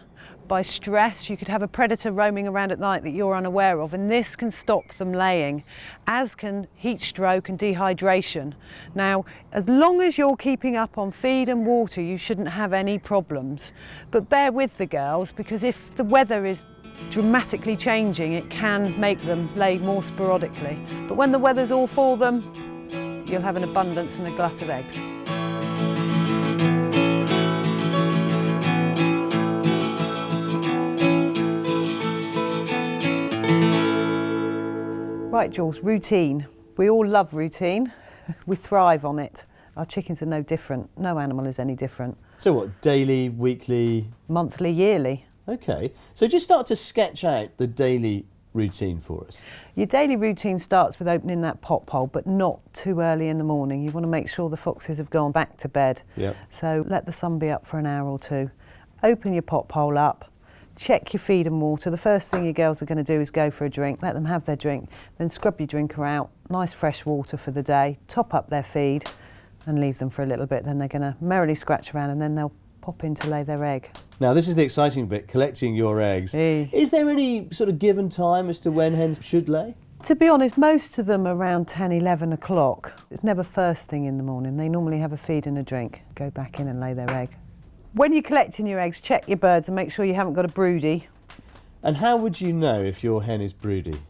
by stress. You could have a predator roaming around at night that you're unaware of, and this can stop them laying, as can heat stroke and dehydration. Now, as long as you're keeping up on feed and water, you shouldn't have any problems. But bear with the girls, because if the weather is dramatically changing, it can make them lay more sporadically. But when the weather's all for them, you'll have an abundance and a glut of eggs. Right, Jules, routine. We all love routine. We thrive on it. Our chickens are no different. No animal is any different. So what, daily, weekly? Monthly, yearly. Okay, so just start to sketch out the daily routine for us. Your daily routine starts with opening that pot hole, but not too early in the morning. You want to make sure the foxes have gone back to bed. Yep. So let the sun be up for an hour or two. Open your pot hole up. Check your feed and water. The first thing your girls are going to do is go for a drink. Let them have their drink. Then scrub your drinker out. Nice fresh water for the day. Top up their feed and leave them for a little bit. Then they're going to merrily scratch around and then they'll pop in to lay their egg. Now this is the exciting bit, collecting your eggs. Is there any sort of given time as to when hens should lay? To be honest, most of them are around 10, 11 o'clock. It's never first thing in the morning. They normally have a feed and a drink, go back in and lay their egg. When you're collecting your eggs, check your birds and make sure you haven't got a broody. And how would you know if your hen is broody?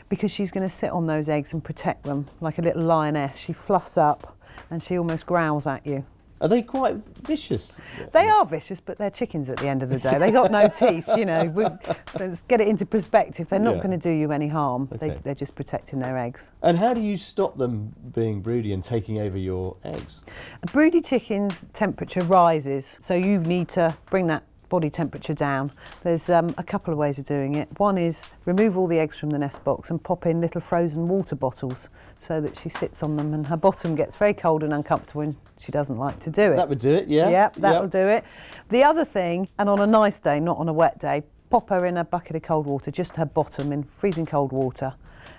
Because she's going to sit on those eggs and protect them like a little lioness. She fluffs up and she almost growls at you. Are they quite vicious? They are vicious, but they're chickens at the end of the day. They got no teeth, you know. Let's get it into perspective. They're not going to do you any harm. Okay. They're just protecting their eggs. And how do you stop them being broody and taking over your eggs? A broody chicken's temperature rises, so you need to bring that body temperature down. There's a couple of ways of doing it. One is remove all the eggs from the nest box and pop in little frozen water bottles so that she sits on them and her bottom gets very cold and uncomfortable and she doesn't like to do it. That would do it, yeah? Yep, that'll do it. The other thing, and on a nice day, not on a wet day, pop her in a bucket of cold water, just her bottom in freezing cold water,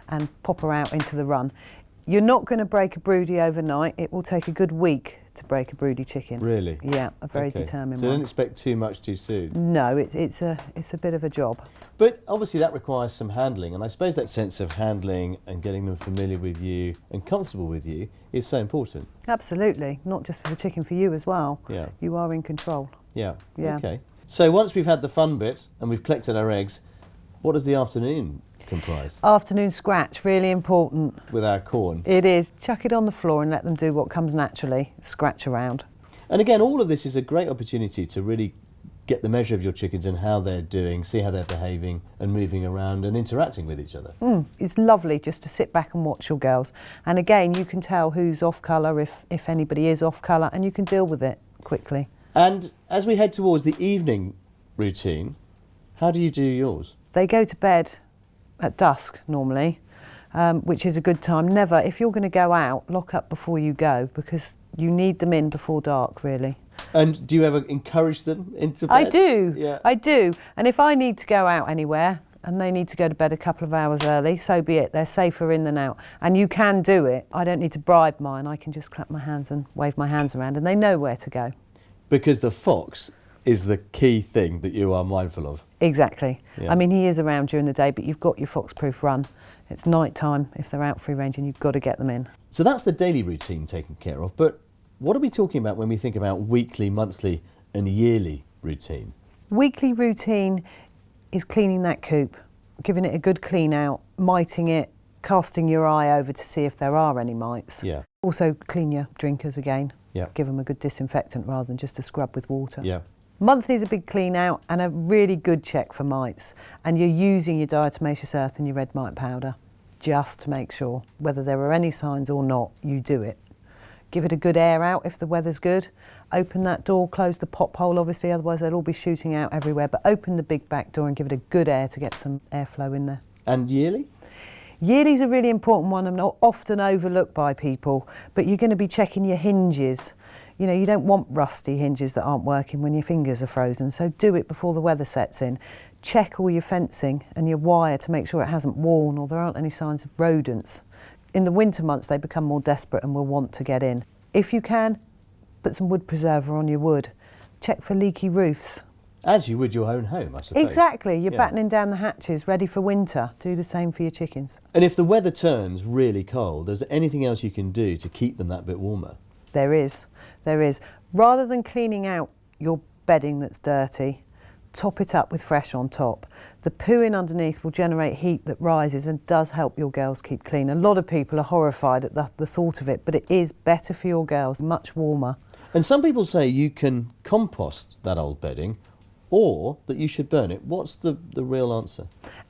and pop her out into the run. You're not going to break a broody overnight. It will take a good week to break a broody chicken. Really? Yeah, a very determined So one. don't expect too much too soon. No, it's a bit of a job. But obviously that requires some handling, and I suppose that sense of handling and getting them familiar with you and comfortable with you is so important. Absolutely, not just for the chicken, for you as well. Yeah. You are in control. Yeah. Yeah. Okay. So once we've had the fun bit and we've collected our eggs, what does the afternoon comprise? Afternoon scratch, really important. With our corn. It is. Chuck it on the floor and let them do what comes naturally, scratch around. And again, all of this is a great opportunity to really get the measure of your chickens and how they're doing, see how they're behaving and moving around and interacting with each other. It's lovely just to sit back and watch your girls. And again, you can tell who's off colour, if anybody is off colour, and you can deal with it quickly. And as we head towards the evening routine, how do you do yours? They go to bed at dusk normally, which is a good time. Never, if you're going to go out, lock up before you go because you need them in before dark, really. And do you ever encourage them into bed? I do, Yeah. I do. And if I need to go out anywhere and they need to go to bed a couple of hours early, so be it. They're safer in than out. And you can do it. I don't need to bribe mine. I can just clap my hands and wave my hands around and they know where to go. Because the fox is the key thing that you are mindful of. Exactly. Yeah. I mean, he is around during the day, but you've got your fox-proof run. It's night time if they're out free range and you've got to get them in. So that's the daily routine taken care of, but what are we talking about when we think about weekly, monthly and yearly routine? Weekly routine is cleaning that coop, giving it a good clean out, miting it, casting your eye over to see if there are any mites. Yeah. Also clean your drinkers again. Yeah. Give them a good disinfectant rather than just a scrub with water. Yeah. Monthly is a big clean out and a really good check for mites. And you're using your diatomaceous earth and your red mite powder just to make sure whether there are any signs or not, you do it. Give it a good air out if the weather's good. Open that door, close the pop hole obviously, otherwise they'll all be shooting out everywhere. But open the big back door and give it a good air to get some airflow in there. And yearly? Yearly's a really important one and not often overlooked by people, but you're going to be checking your hinges. You know, you don't want rusty hinges that aren't working when your fingers are frozen, so do it before the weather sets in. Check all your fencing and your wire to make sure it hasn't worn or there aren't any signs of rodents. In the winter months, they become more desperate and will want to get in. If you can, put some wood preserver on your wood. Check for leaky roofs. As you would your own home, I suppose. Exactly. You're Yeah. battening down the hatches, ready for winter. Do the same for your chickens. And if the weather turns really cold, is there anything else you can do to keep them that bit warmer? There is. Rather than cleaning out your bedding that's dirty, top it up with fresh on top. The pooing underneath will generate heat that rises and does help your girls keep clean. A lot of people are horrified at the thought of it, but it is better for your girls, much warmer. And some people say you can compost that old bedding or that you should burn it. What's the real answer?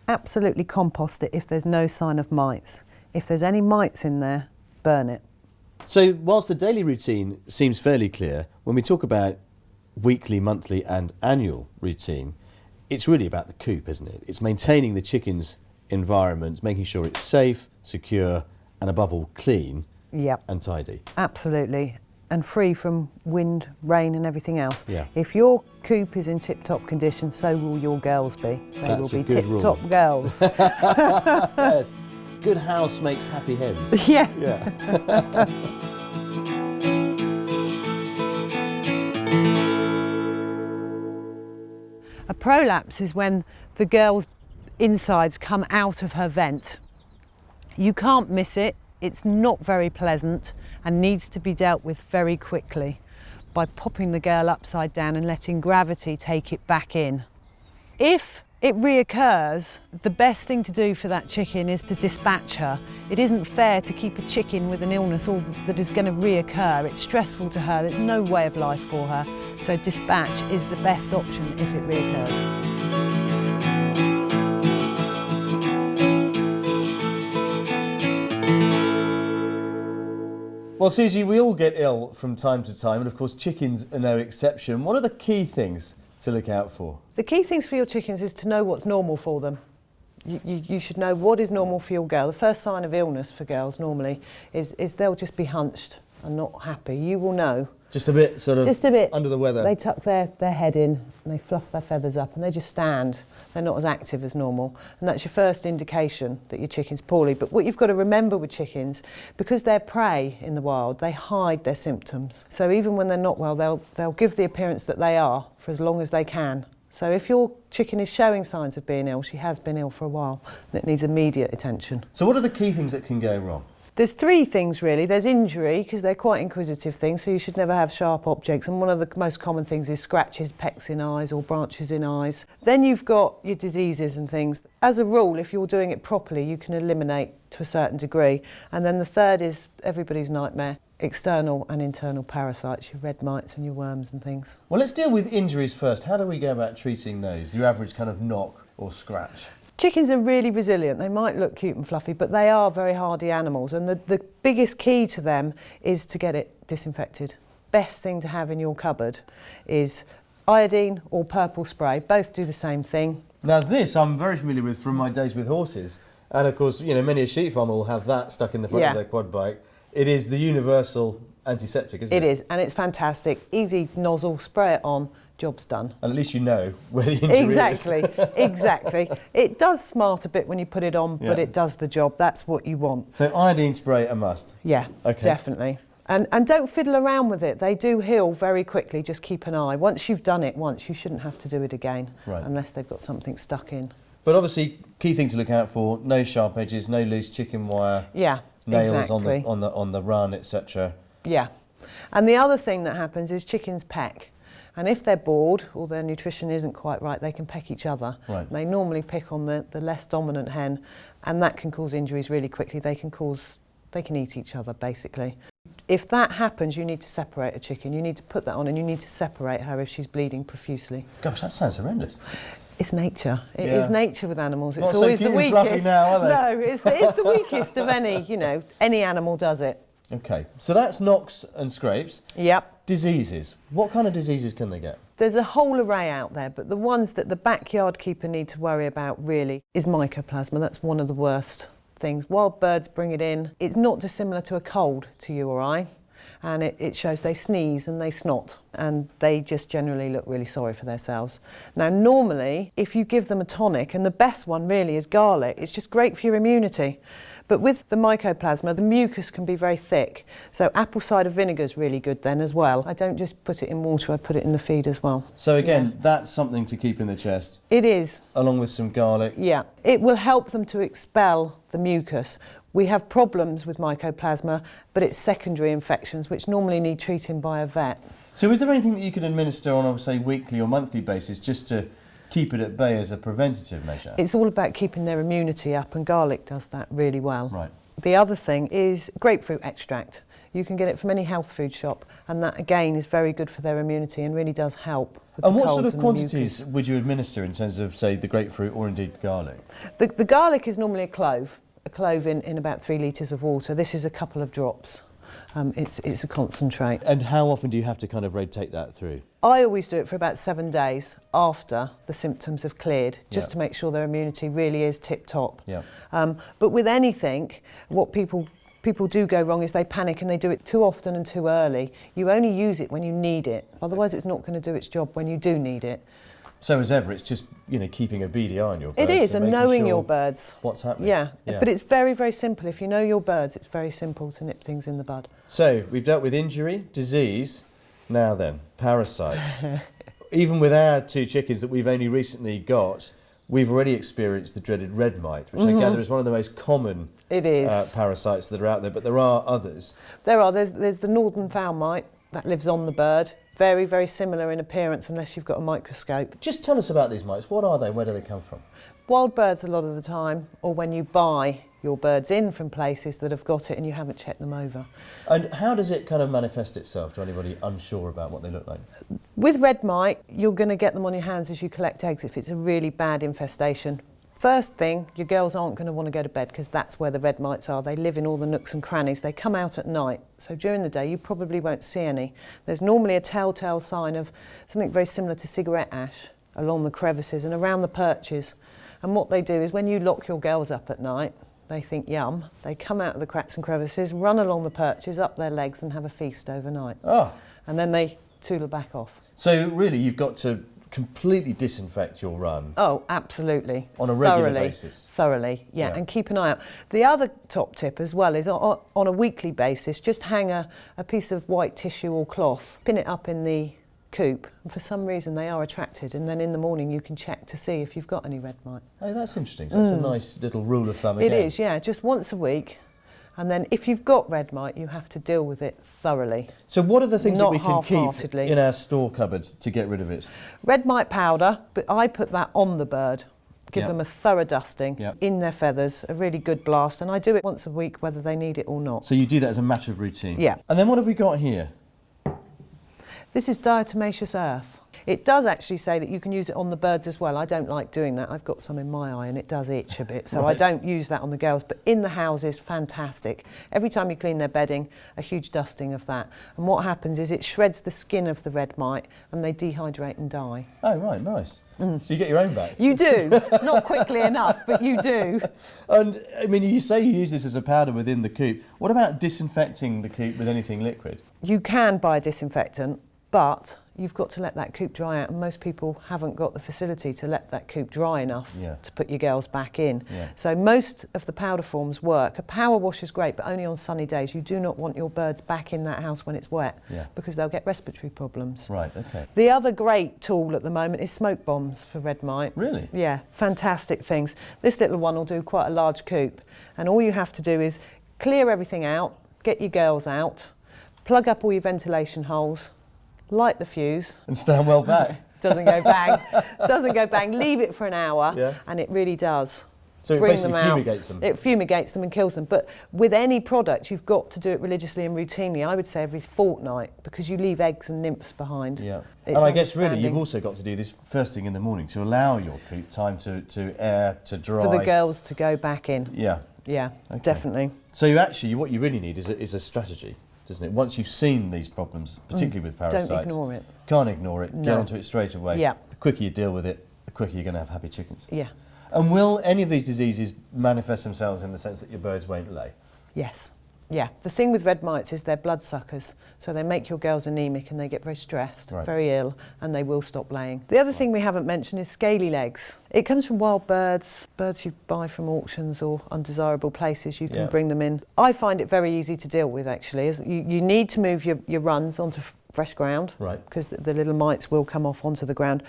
Absolutely compost it if there's no sign of mites. If there's any mites in there, burn it. So whilst the daily routine seems fairly clear, when we talk about weekly, monthly and annual routine, it's really about the coop, isn't it? It's maintaining the chicken's environment, making sure it's safe, secure and above all clean and tidy. Absolutely. And free from wind, rain and everything else. Yeah. If your coop is in tip-top condition, so will your girls be. They will be tip-top girls. Yes. Good house makes happy hens. Yeah. A prolapse is when the girl's insides come out of her vent. You can't miss it. It's not very pleasant and needs to be dealt with very quickly by popping the girl upside down and letting gravity take it back in. If it reoccurs, the best thing to do for that chicken is to dispatch her. It isn't fair to keep a chicken with an illness all that is going to reoccur. It's stressful to her, there's no way of life for her. So dispatch is the best option if it reoccurs. Well, Susie, we all get ill from time to time, and of course chickens are no exception. What are the key things to look out for? The key things for your chickens is to know what's normal for them. You should know what is normal for your girl. The first sign of illness for girls normally is they'll just be hunched and not happy. You will know. Just a bit sort of just a bit under the weather. They tuck their head in and they fluff their feathers up and they just stand. They're not as active as normal. And that's your first indication that your chicken's poorly. But what you've got to remember with chickens, because they're prey in the wild, they hide their symptoms. So even when they're not well, they'll give the appearance that they are for as long as they can. So if your chicken is showing signs of being ill, she has been ill for a while and it needs immediate attention. So what are the key things that can go wrong? There's three things really. There's injury, because they're quite inquisitive things, so you should never have sharp objects. And one of the most common things is scratches, pecks in eyes or branches in eyes. Then you've got your diseases and things. As a rule, if you're doing it properly, you can eliminate to a certain degree. And then the third is everybody's nightmare. External and internal parasites, your red mites and your worms and things. Well, let's deal with injuries first. How do we go about treating those? Your average kind of knock or scratch? Chickens are really resilient. They might look cute and fluffy, but they are very hardy animals. And the biggest key to them is to get it disinfected. Best thing to have in your cupboard is iodine or purple spray. Both do the same thing. Now this I'm very familiar with from my days with horses. And of course, you know, many a sheep farmer will have that stuck in the front of their quad bike. It is the universal antiseptic, isn't it? It is, and it's fantastic. Easy nozzle, spray it on, job's done. And at least you know where the injury is. Exactly. It does smart a bit when you put it on, but it does the job. That's what you want. So iodine spray a must? Yeah, definitely. And don't fiddle around with it. They do heal very quickly. Just keep an eye. Once you've done it once, you shouldn't have to do it again, unless they've got something stuck in. But obviously, key thing to look out for, no sharp edges, no loose chicken wire. Yeah. Nails on the run, etc. Yeah, and the other thing that happens is chickens peck, and if they're bored or their nutrition isn't quite right, they can peck each other. Right. They normally pick on the less dominant hen, and that can cause injuries really quickly. They can eat each other basically. If that happens, you need to separate a chicken. You need to put that on, and you need to separate her if she's bleeding profusely. Gosh, that sounds horrendous. It's nature. It is nature with animals. It's Not always so the cute and fluffy weakest. now, are they? No, it's the weakest of any. You know, any animal does it. Okay, so that's knocks and scrapes. Yep. Diseases. What kind of diseases can they get? There's a whole array out there, but the ones that the backyard keeper need to worry about really is mycoplasma. That's one of the worst things. Wild birds bring it in. It's not dissimilar to a cold to you or I. And it shows they sneeze and they snot and they just generally look really sorry for themselves. Now normally if you give them a tonic, and the best one really is garlic, it's just great for your immunity. But with the mycoplasma, the mucus can be very thick. So apple cider vinegar is really good then as well. I don't just put it in water, I put it in the feed as well. So again, that's something to keep in the chest. It is. Along with some garlic. Yeah, it will help them to expel the mucus. We have problems with mycoplasma, but it's secondary infections which normally need treating by a vet. So is there anything that you could administer on a, say, weekly or monthly basis just to keep it at bay as a preventative measure? It's all about keeping their immunity up, and garlic does that really well. Right. The other thing is grapefruit extract. You can get it from any health food shop, and that again is very good for their immunity and really does help with And the what sort colds of and the mucus. quantities would you administer in terms of, say, the grapefruit or indeed garlic? The garlic is normally a clove in about 3 litres of water. This is a couple of drops. It's a concentrate. And how often do you have to kind of rotate that through? I always do it for about 7 days after the symptoms have cleared, just to make sure their immunity really is tip-top. Yeah. But with anything, what people do go wrong is they panic and they do it too often and too early. You only use it when you need it, otherwise it's not going to do its job when you do need it. So as ever, it's just, keeping a beady eye on your birds. It is, and knowing sure your birds. What's happening. Yeah, but it's very, very simple. If you know your birds, it's very simple to nip things in the bud. So we've dealt with injury, disease, now then, parasites. Even with our 2 chickens that we've only recently got, we've already experienced the dreaded red mite, which I gather is one of the most common parasites that are out there, but there are others. There's the northern fowl mite that lives on the bird. Very, very similar in appearance unless you've got a microscope. Just tell us about these mites. What are they? Where do they come from? Wild birds a lot of the time, or when you buy your birds in from places that have got it and you haven't checked them over. And how does it kind of manifest itself to anybody unsure about what they look like? With red mite, you're going to get them on your hands as you collect eggs if it's a really bad infestation. First thing, your girls aren't going to want to go to bed because that's where the red mites are. They live in all the nooks and crannies. They come out at night. So during the day, you probably won't see any. There's normally a telltale sign of something very similar to cigarette ash along the crevices and around the perches. And what they do is when you lock your girls up at night, they think, yum. They come out of the cracks and crevices, run along the perches, up their legs and have a feast overnight. Oh. And then they toodle back off. So really, you've got to completely disinfect your run. Oh, absolutely. On a regular basis? Thoroughly, yeah, and keep an eye out. The other top tip as well is on a weekly basis, just hang a piece of white tissue or cloth, pin it up in the coop, and for some reason they are attracted, and then in the morning you can check to see if you've got any red mite. Oh, that's interesting. So that's a nice little rule of thumb again. It is, yeah, just once a week. And then if you've got red mite, you have to deal with it thoroughly. So what are the things that we can keep half-heartedly. in our store cupboard to get rid of it? Red mite powder, but I put that on the bird. Give them a thorough dusting in their feathers, a really good blast. And I do it once a week, whether they need it or not. So you do that as a matter of routine? Yeah. And then what have we got here? This is diatomaceous earth. It does actually say that you can use it on the birds as well. I don't like doing that. I've got some in my eye and it does itch a bit, so I don't use that on the girls. But in the houses, fantastic. Every time you clean their bedding, a huge dusting of that. And what happens is it shreds the skin of the red mite and they dehydrate and die. Oh, right, nice. So you get your own back? You do. Not quickly enough, but you do. And, I mean, you say you use this as a powder within the coop. What about disinfecting the coop with anything liquid? You can buy a disinfectant, but you've got to let that coop dry out, and most people haven't got the facility to let that coop dry enough to put your girls back in. So most of the powder forms work. A power wash is great, but only on sunny days. You do not want your birds back in that house when it's wet because they'll get respiratory problems. Right, okay. The other great tool at the moment is smoke bombs for red mite. Really? Yeah, fantastic things. This little one will do quite a large coop, and all you have to do is clear everything out, get your girls out, plug up all your ventilation holes, light the fuse. And stand well back. Doesn't go bang. Doesn't go bang. Leave it for an hour and it really does. So it bring basically them out. fumigates them? It fumigates them and kills them. But with any product, you've got to do it religiously and routinely. I would say every fortnight, because you leave eggs and nymphs behind. Yeah. It's And I guess really you've also got to do this first thing in the morning to allow your coop time to air, to dry. For the girls to go back in. Yeah. Yeah, definitely. So you actually, what you really need is a strategy, doesn't it? Once you've seen these problems, particularly with parasites, don't ignore it. Can't ignore it. Get onto it straight away. Yeah. The quicker you deal with it, the quicker you're going to have happy chickens. Yeah. And will any of these diseases manifest themselves in the sense that your birds won't lay? Yes. Yeah. The thing with red mites is they're bloodsuckers, so they make your girls anemic and they get very stressed, very ill, and they will stop laying. The other thing we haven't mentioned is scaly legs. It comes from wild birds, birds you buy from auctions or undesirable places. You can bring them in. I find it very easy to deal with, actually. You need to move your runs onto fresh ground, because the little mites will come off onto the ground.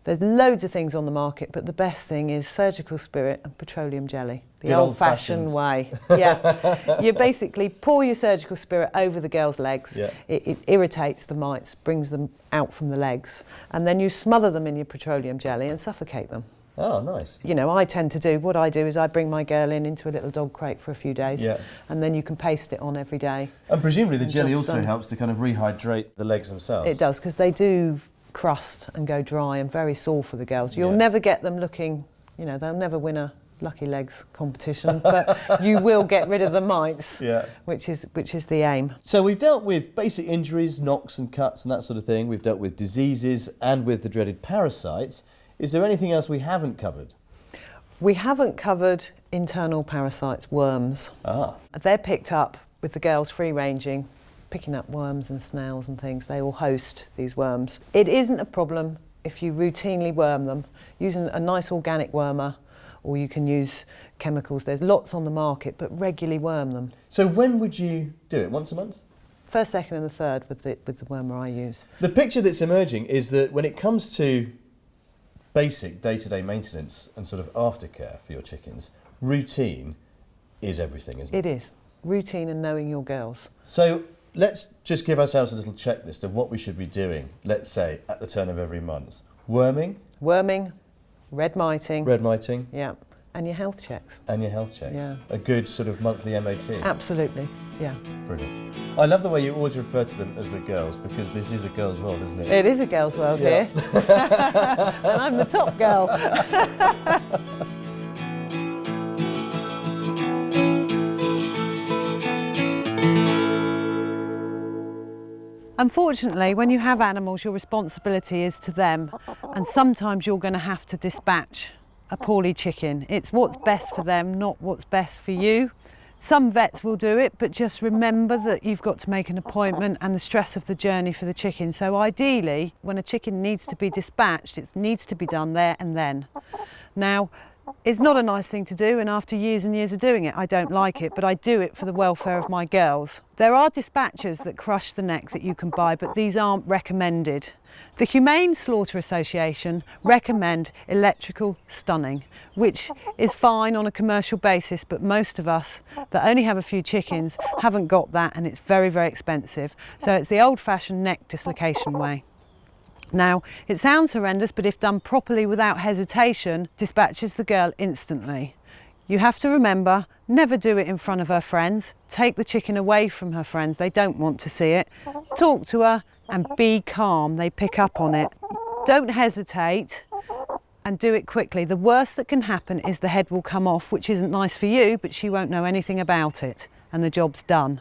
There's loads of things on the market, but the best thing is surgical spirit and petroleum jelly. The old-fashioned way. Yeah. You basically pour your surgical spirit over the girls' legs. Yeah. It irritates the mites, brings them out from the legs, and then you smother them in your petroleum jelly and suffocate them. Oh, nice. You know, what I do is I bring my girl into a little dog crate for a few days, and then you can paste it on every day. And presumably the jelly also helps to kind of rehydrate the legs themselves. It does, because they do crust and go dry and very sore for the girls. You'll never get them looking, you know, they'll never win a Lucky Legs competition, but you will get rid of the mites, which is the aim. So we've dealt with basic injuries, knocks and cuts and that sort of thing. We've dealt with diseases and with the dreaded parasites. Is there anything else we haven't covered? We haven't covered internal parasites, worms. They're picked up with the girls free-ranging, picking up worms and snails and things. They will host these worms. It isn't a problem if you routinely worm them using a nice organic wormer, or you can use chemicals. There's lots on the market, but regularly worm them. So when would you do it? Once a month? First, second and the third with the wormer I use. The picture that's emerging is that when it comes to basic day-to-day maintenance and sort of aftercare for your chickens, routine is everything, isn't it? It is. Routine and knowing your girls. So let's just give ourselves a little checklist of what we should be doing, let's say, at the turn of every month. Worming. Red miting. Yeah. And your health checks. Yeah. A good sort of monthly MOT. Absolutely, yeah. Brilliant. I love the way you always refer to them as the girls, because this is a girls' world, isn't it? It is a girls' world here. And I'm the top girl. Unfortunately, when you have animals, your responsibility is to them, and sometimes you're going to have to dispatch a poorly chicken. It's what's best for them, not what's best for you. Some vets will do it, but just remember that you've got to make an appointment and the stress of the journey for the chicken. So ideally, when a chicken needs to be dispatched, it needs to be done there and then. Now, it's not a nice thing to do, and after years and years of doing it, I don't like it, but I do it for the welfare of my girls. There are dispatchers that crush the neck that you can buy, but these aren't recommended. The Humane Slaughter Association recommend electrical stunning, which is fine on a commercial basis, but most of us that only have a few chickens haven't got that, and it's very, very expensive. So it's the old-fashioned neck dislocation way. Now, it sounds horrendous, but if done properly without hesitation, dispatches the girl instantly. You have to remember, never do it in front of her friends. Take the chicken away from her friends. They don't want to see it. Talk to her and be calm. They pick up on it. Don't hesitate and do it quickly. The worst that can happen is the head will come off, which isn't nice for you, but she won't know anything about it, and the job's done.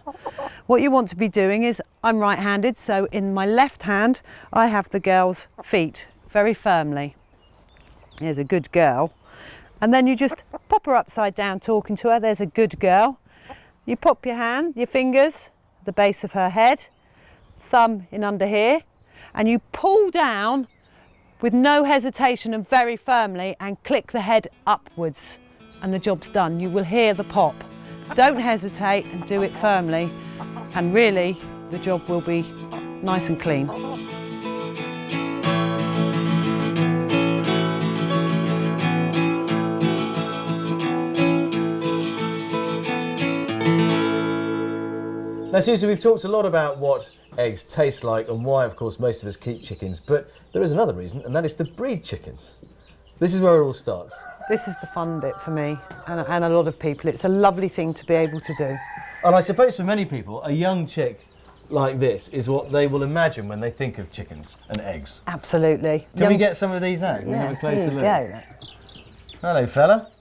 What you want to be doing is, I'm right-handed, so in my left hand I have the girl's feet very firmly. Here's a good girl. And then you just pop her upside down talking to her. There's a good girl. You pop your fingers, the base of her head, thumb in under here, and you pull down with no hesitation and very firmly and click the head upwards, and the job's done. You will hear the pop. Don't hesitate and do it firmly, and really the job will be nice and clean. Now, Susie, we've talked a lot about what eggs taste like and why, of course, most of us keep chickens, but there is another reason, and that is to breed chickens. This is where it all starts. This is the fun bit for me and a lot of people. It's a lovely thing to be able to do. And I suppose for many people, a young chick like this is what they will imagine when they think of chickens and eggs. Absolutely. Can we get some of these out? Can we have a closer look? Go. Hello, fella.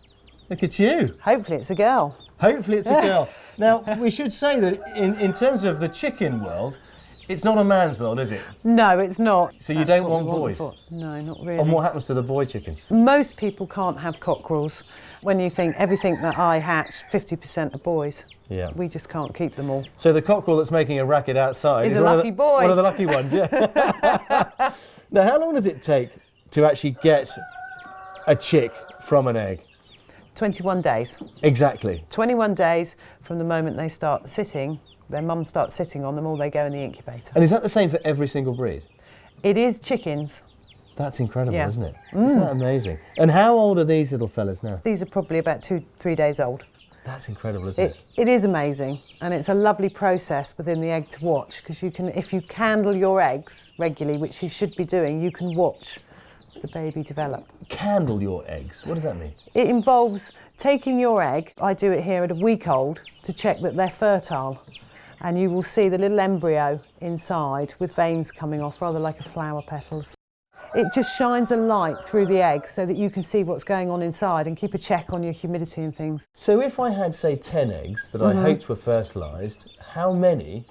Look at you. Hopefully it's a girl. Hopefully it's a girl. Now, we should say that in terms of the chicken world, it's not a man's world, is it? No, it's not. So you don't want boys? No, not really. And what happens to the boy chickens? Most people can't have cockerels. When you think everything that I hatch, 50% are boys. Yeah. We just can't keep them all. So the cockerel that's making a racket outside is a lucky boy. One of the lucky ones, yeah. Now, how long does it take to actually get a chick from an egg? 21 days. Exactly. 21 days from the moment they start sitting, their mum starts sitting on them, or they go in the incubator. And is that the same for every single breed? It is chickens. That's incredible, isn't it? Isn't that amazing? And how old are these little fellas now? These are probably about 2-3 days old. That's incredible, isn't it? It is amazing, and it's a lovely process within the egg to watch, because you can, if you candle your eggs regularly, which you should be doing, you can watch the baby develop. Candle your eggs, what does that mean? It involves taking your egg, I do it here at a week old, to check that they're fertile. And you will see the little embryo inside with veins coming off, rather like a flower petals. It just shines a light through the egg so that you can see what's going on inside and keep a check on your humidity and things. So if I had, say, 10 eggs that I hoped were fertilised, how many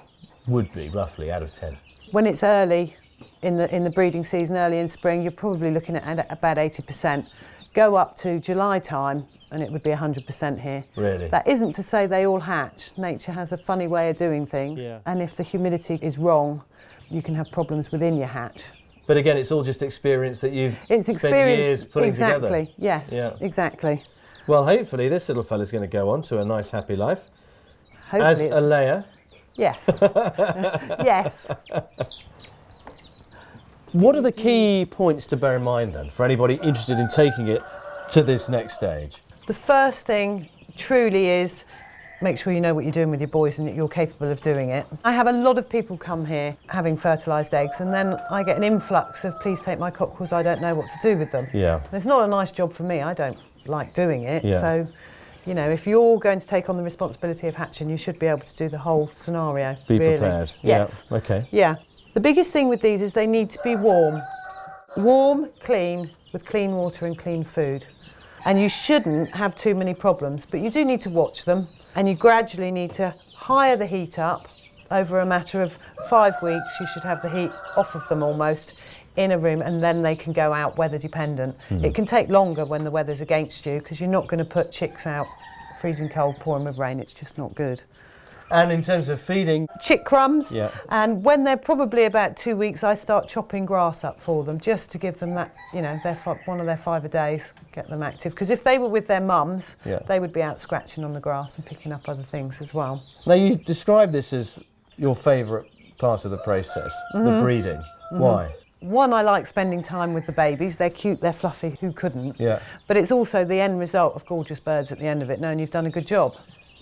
would be, roughly, out of 10? When it's early in the breeding season, early in spring, you're probably looking at about 80%. Go up to July time and it would be 100% here. Really? That isn't to say they all hatch. Nature has a funny way of doing things. Yeah. And if the humidity is wrong, you can have problems within your hatch. But again, it's all just experience that you've spent years putting together. Exactly, yes, yeah. Exactly. Well, hopefully this little fella's going to go on to a nice, happy life. Hopefully as a layer. Yes. Yes. What are the key points to bear in mind then for anybody interested in taking it to this next stage? The first thing truly is make sure you know what you're doing with your boys and that you're capable of doing it. I have a lot of people come here having fertilised eggs and then I get an influx of please take my cockerels, I don't know what to do with them. Yeah. It's not a nice job for me, I don't like doing it. Yeah. So, you know, if you're going to take on the responsibility of hatching, you should be able to do the whole scenario. Be really. prepared. Yes. Yeah. Okay. Yeah. The biggest thing with these is they need to be warm. Warm, clean, with clean water and clean food. And you shouldn't have too many problems, but you do need to watch them. And you gradually need to higher the heat up. Over a matter of 5 weeks, you should have the heat off of them almost in a room, and then they can go out weather dependent. It can take longer when the weather's against you, because you're not going to put chicks out freezing cold, pouring with rain. It's just not good. And in terms of feeding? Chick crumbs. Yeah. And when they're probably about 2 weeks, I start chopping grass up for them, just to give them that, you know, one of their 5 a days, get them active. Because if they were with their mums, they would be out scratching on the grass and picking up other things as well. Now, you describe this as your favourite part of the process, the breeding. Why? One, I like spending time with the babies. They're cute, they're fluffy, who couldn't? Yeah. But it's also the end result of gorgeous birds at the end of it, knowing you've done a good job.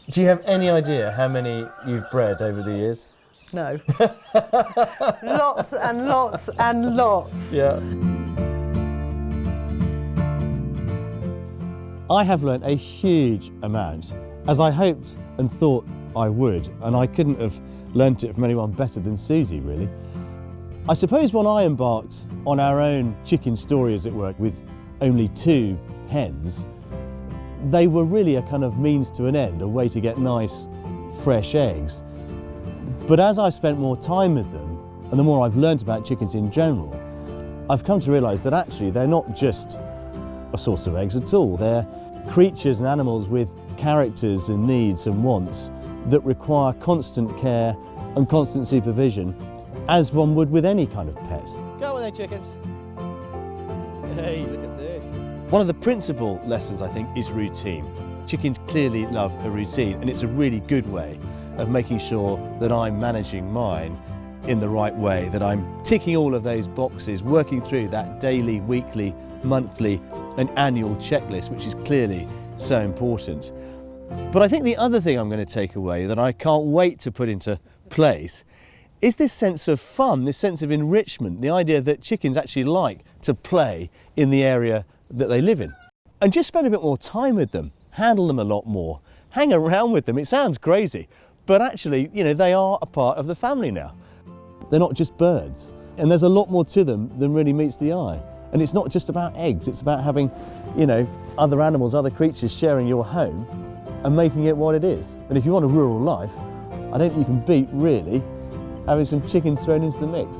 Do you have any idea how many you've bred over the years? No. Lots and lots and lots. Yeah. I have learnt a huge amount, as I hoped and thought I would, and I couldn't have learnt it from anyone better than Susie, really. I suppose when I embarked on our own chicken story, as it were, with only 2 hens, they were really a kind of means to an end, a way to get nice, fresh eggs. But as I've spent more time with them, and the more I've learnt about chickens in general, I've come to realise that actually they're not just a source of eggs at all. They're creatures and animals with characters and needs and wants that require constant care and constant supervision, as one would with any kind of pet. Go on then, chickens. Hey, look at this. One of the principal lessons, I think, is routine. Chickens clearly love a routine, and it's a really good way of making sure that I'm managing mine in the right way, that I'm ticking all of those boxes, working through that daily, weekly, monthly and annual checklist, which is clearly so important. But I think the other thing I'm going to take away that I can't wait to put into place is this sense of fun, this sense of enrichment, the idea that chickens actually like to play in the area that they live in. And just spend a bit more time with them, handle them a lot more, hang around with them. It sounds crazy, but actually, you know, they are a part of the family now. They're not just birds, and there's a lot more to them than really meets the eye. And it's not just about eggs, it's about having, you know, other animals, other creatures sharing your home and making it what it is. And if you want a rural life, I don't think you can beat, really, having some chickens thrown into the mix.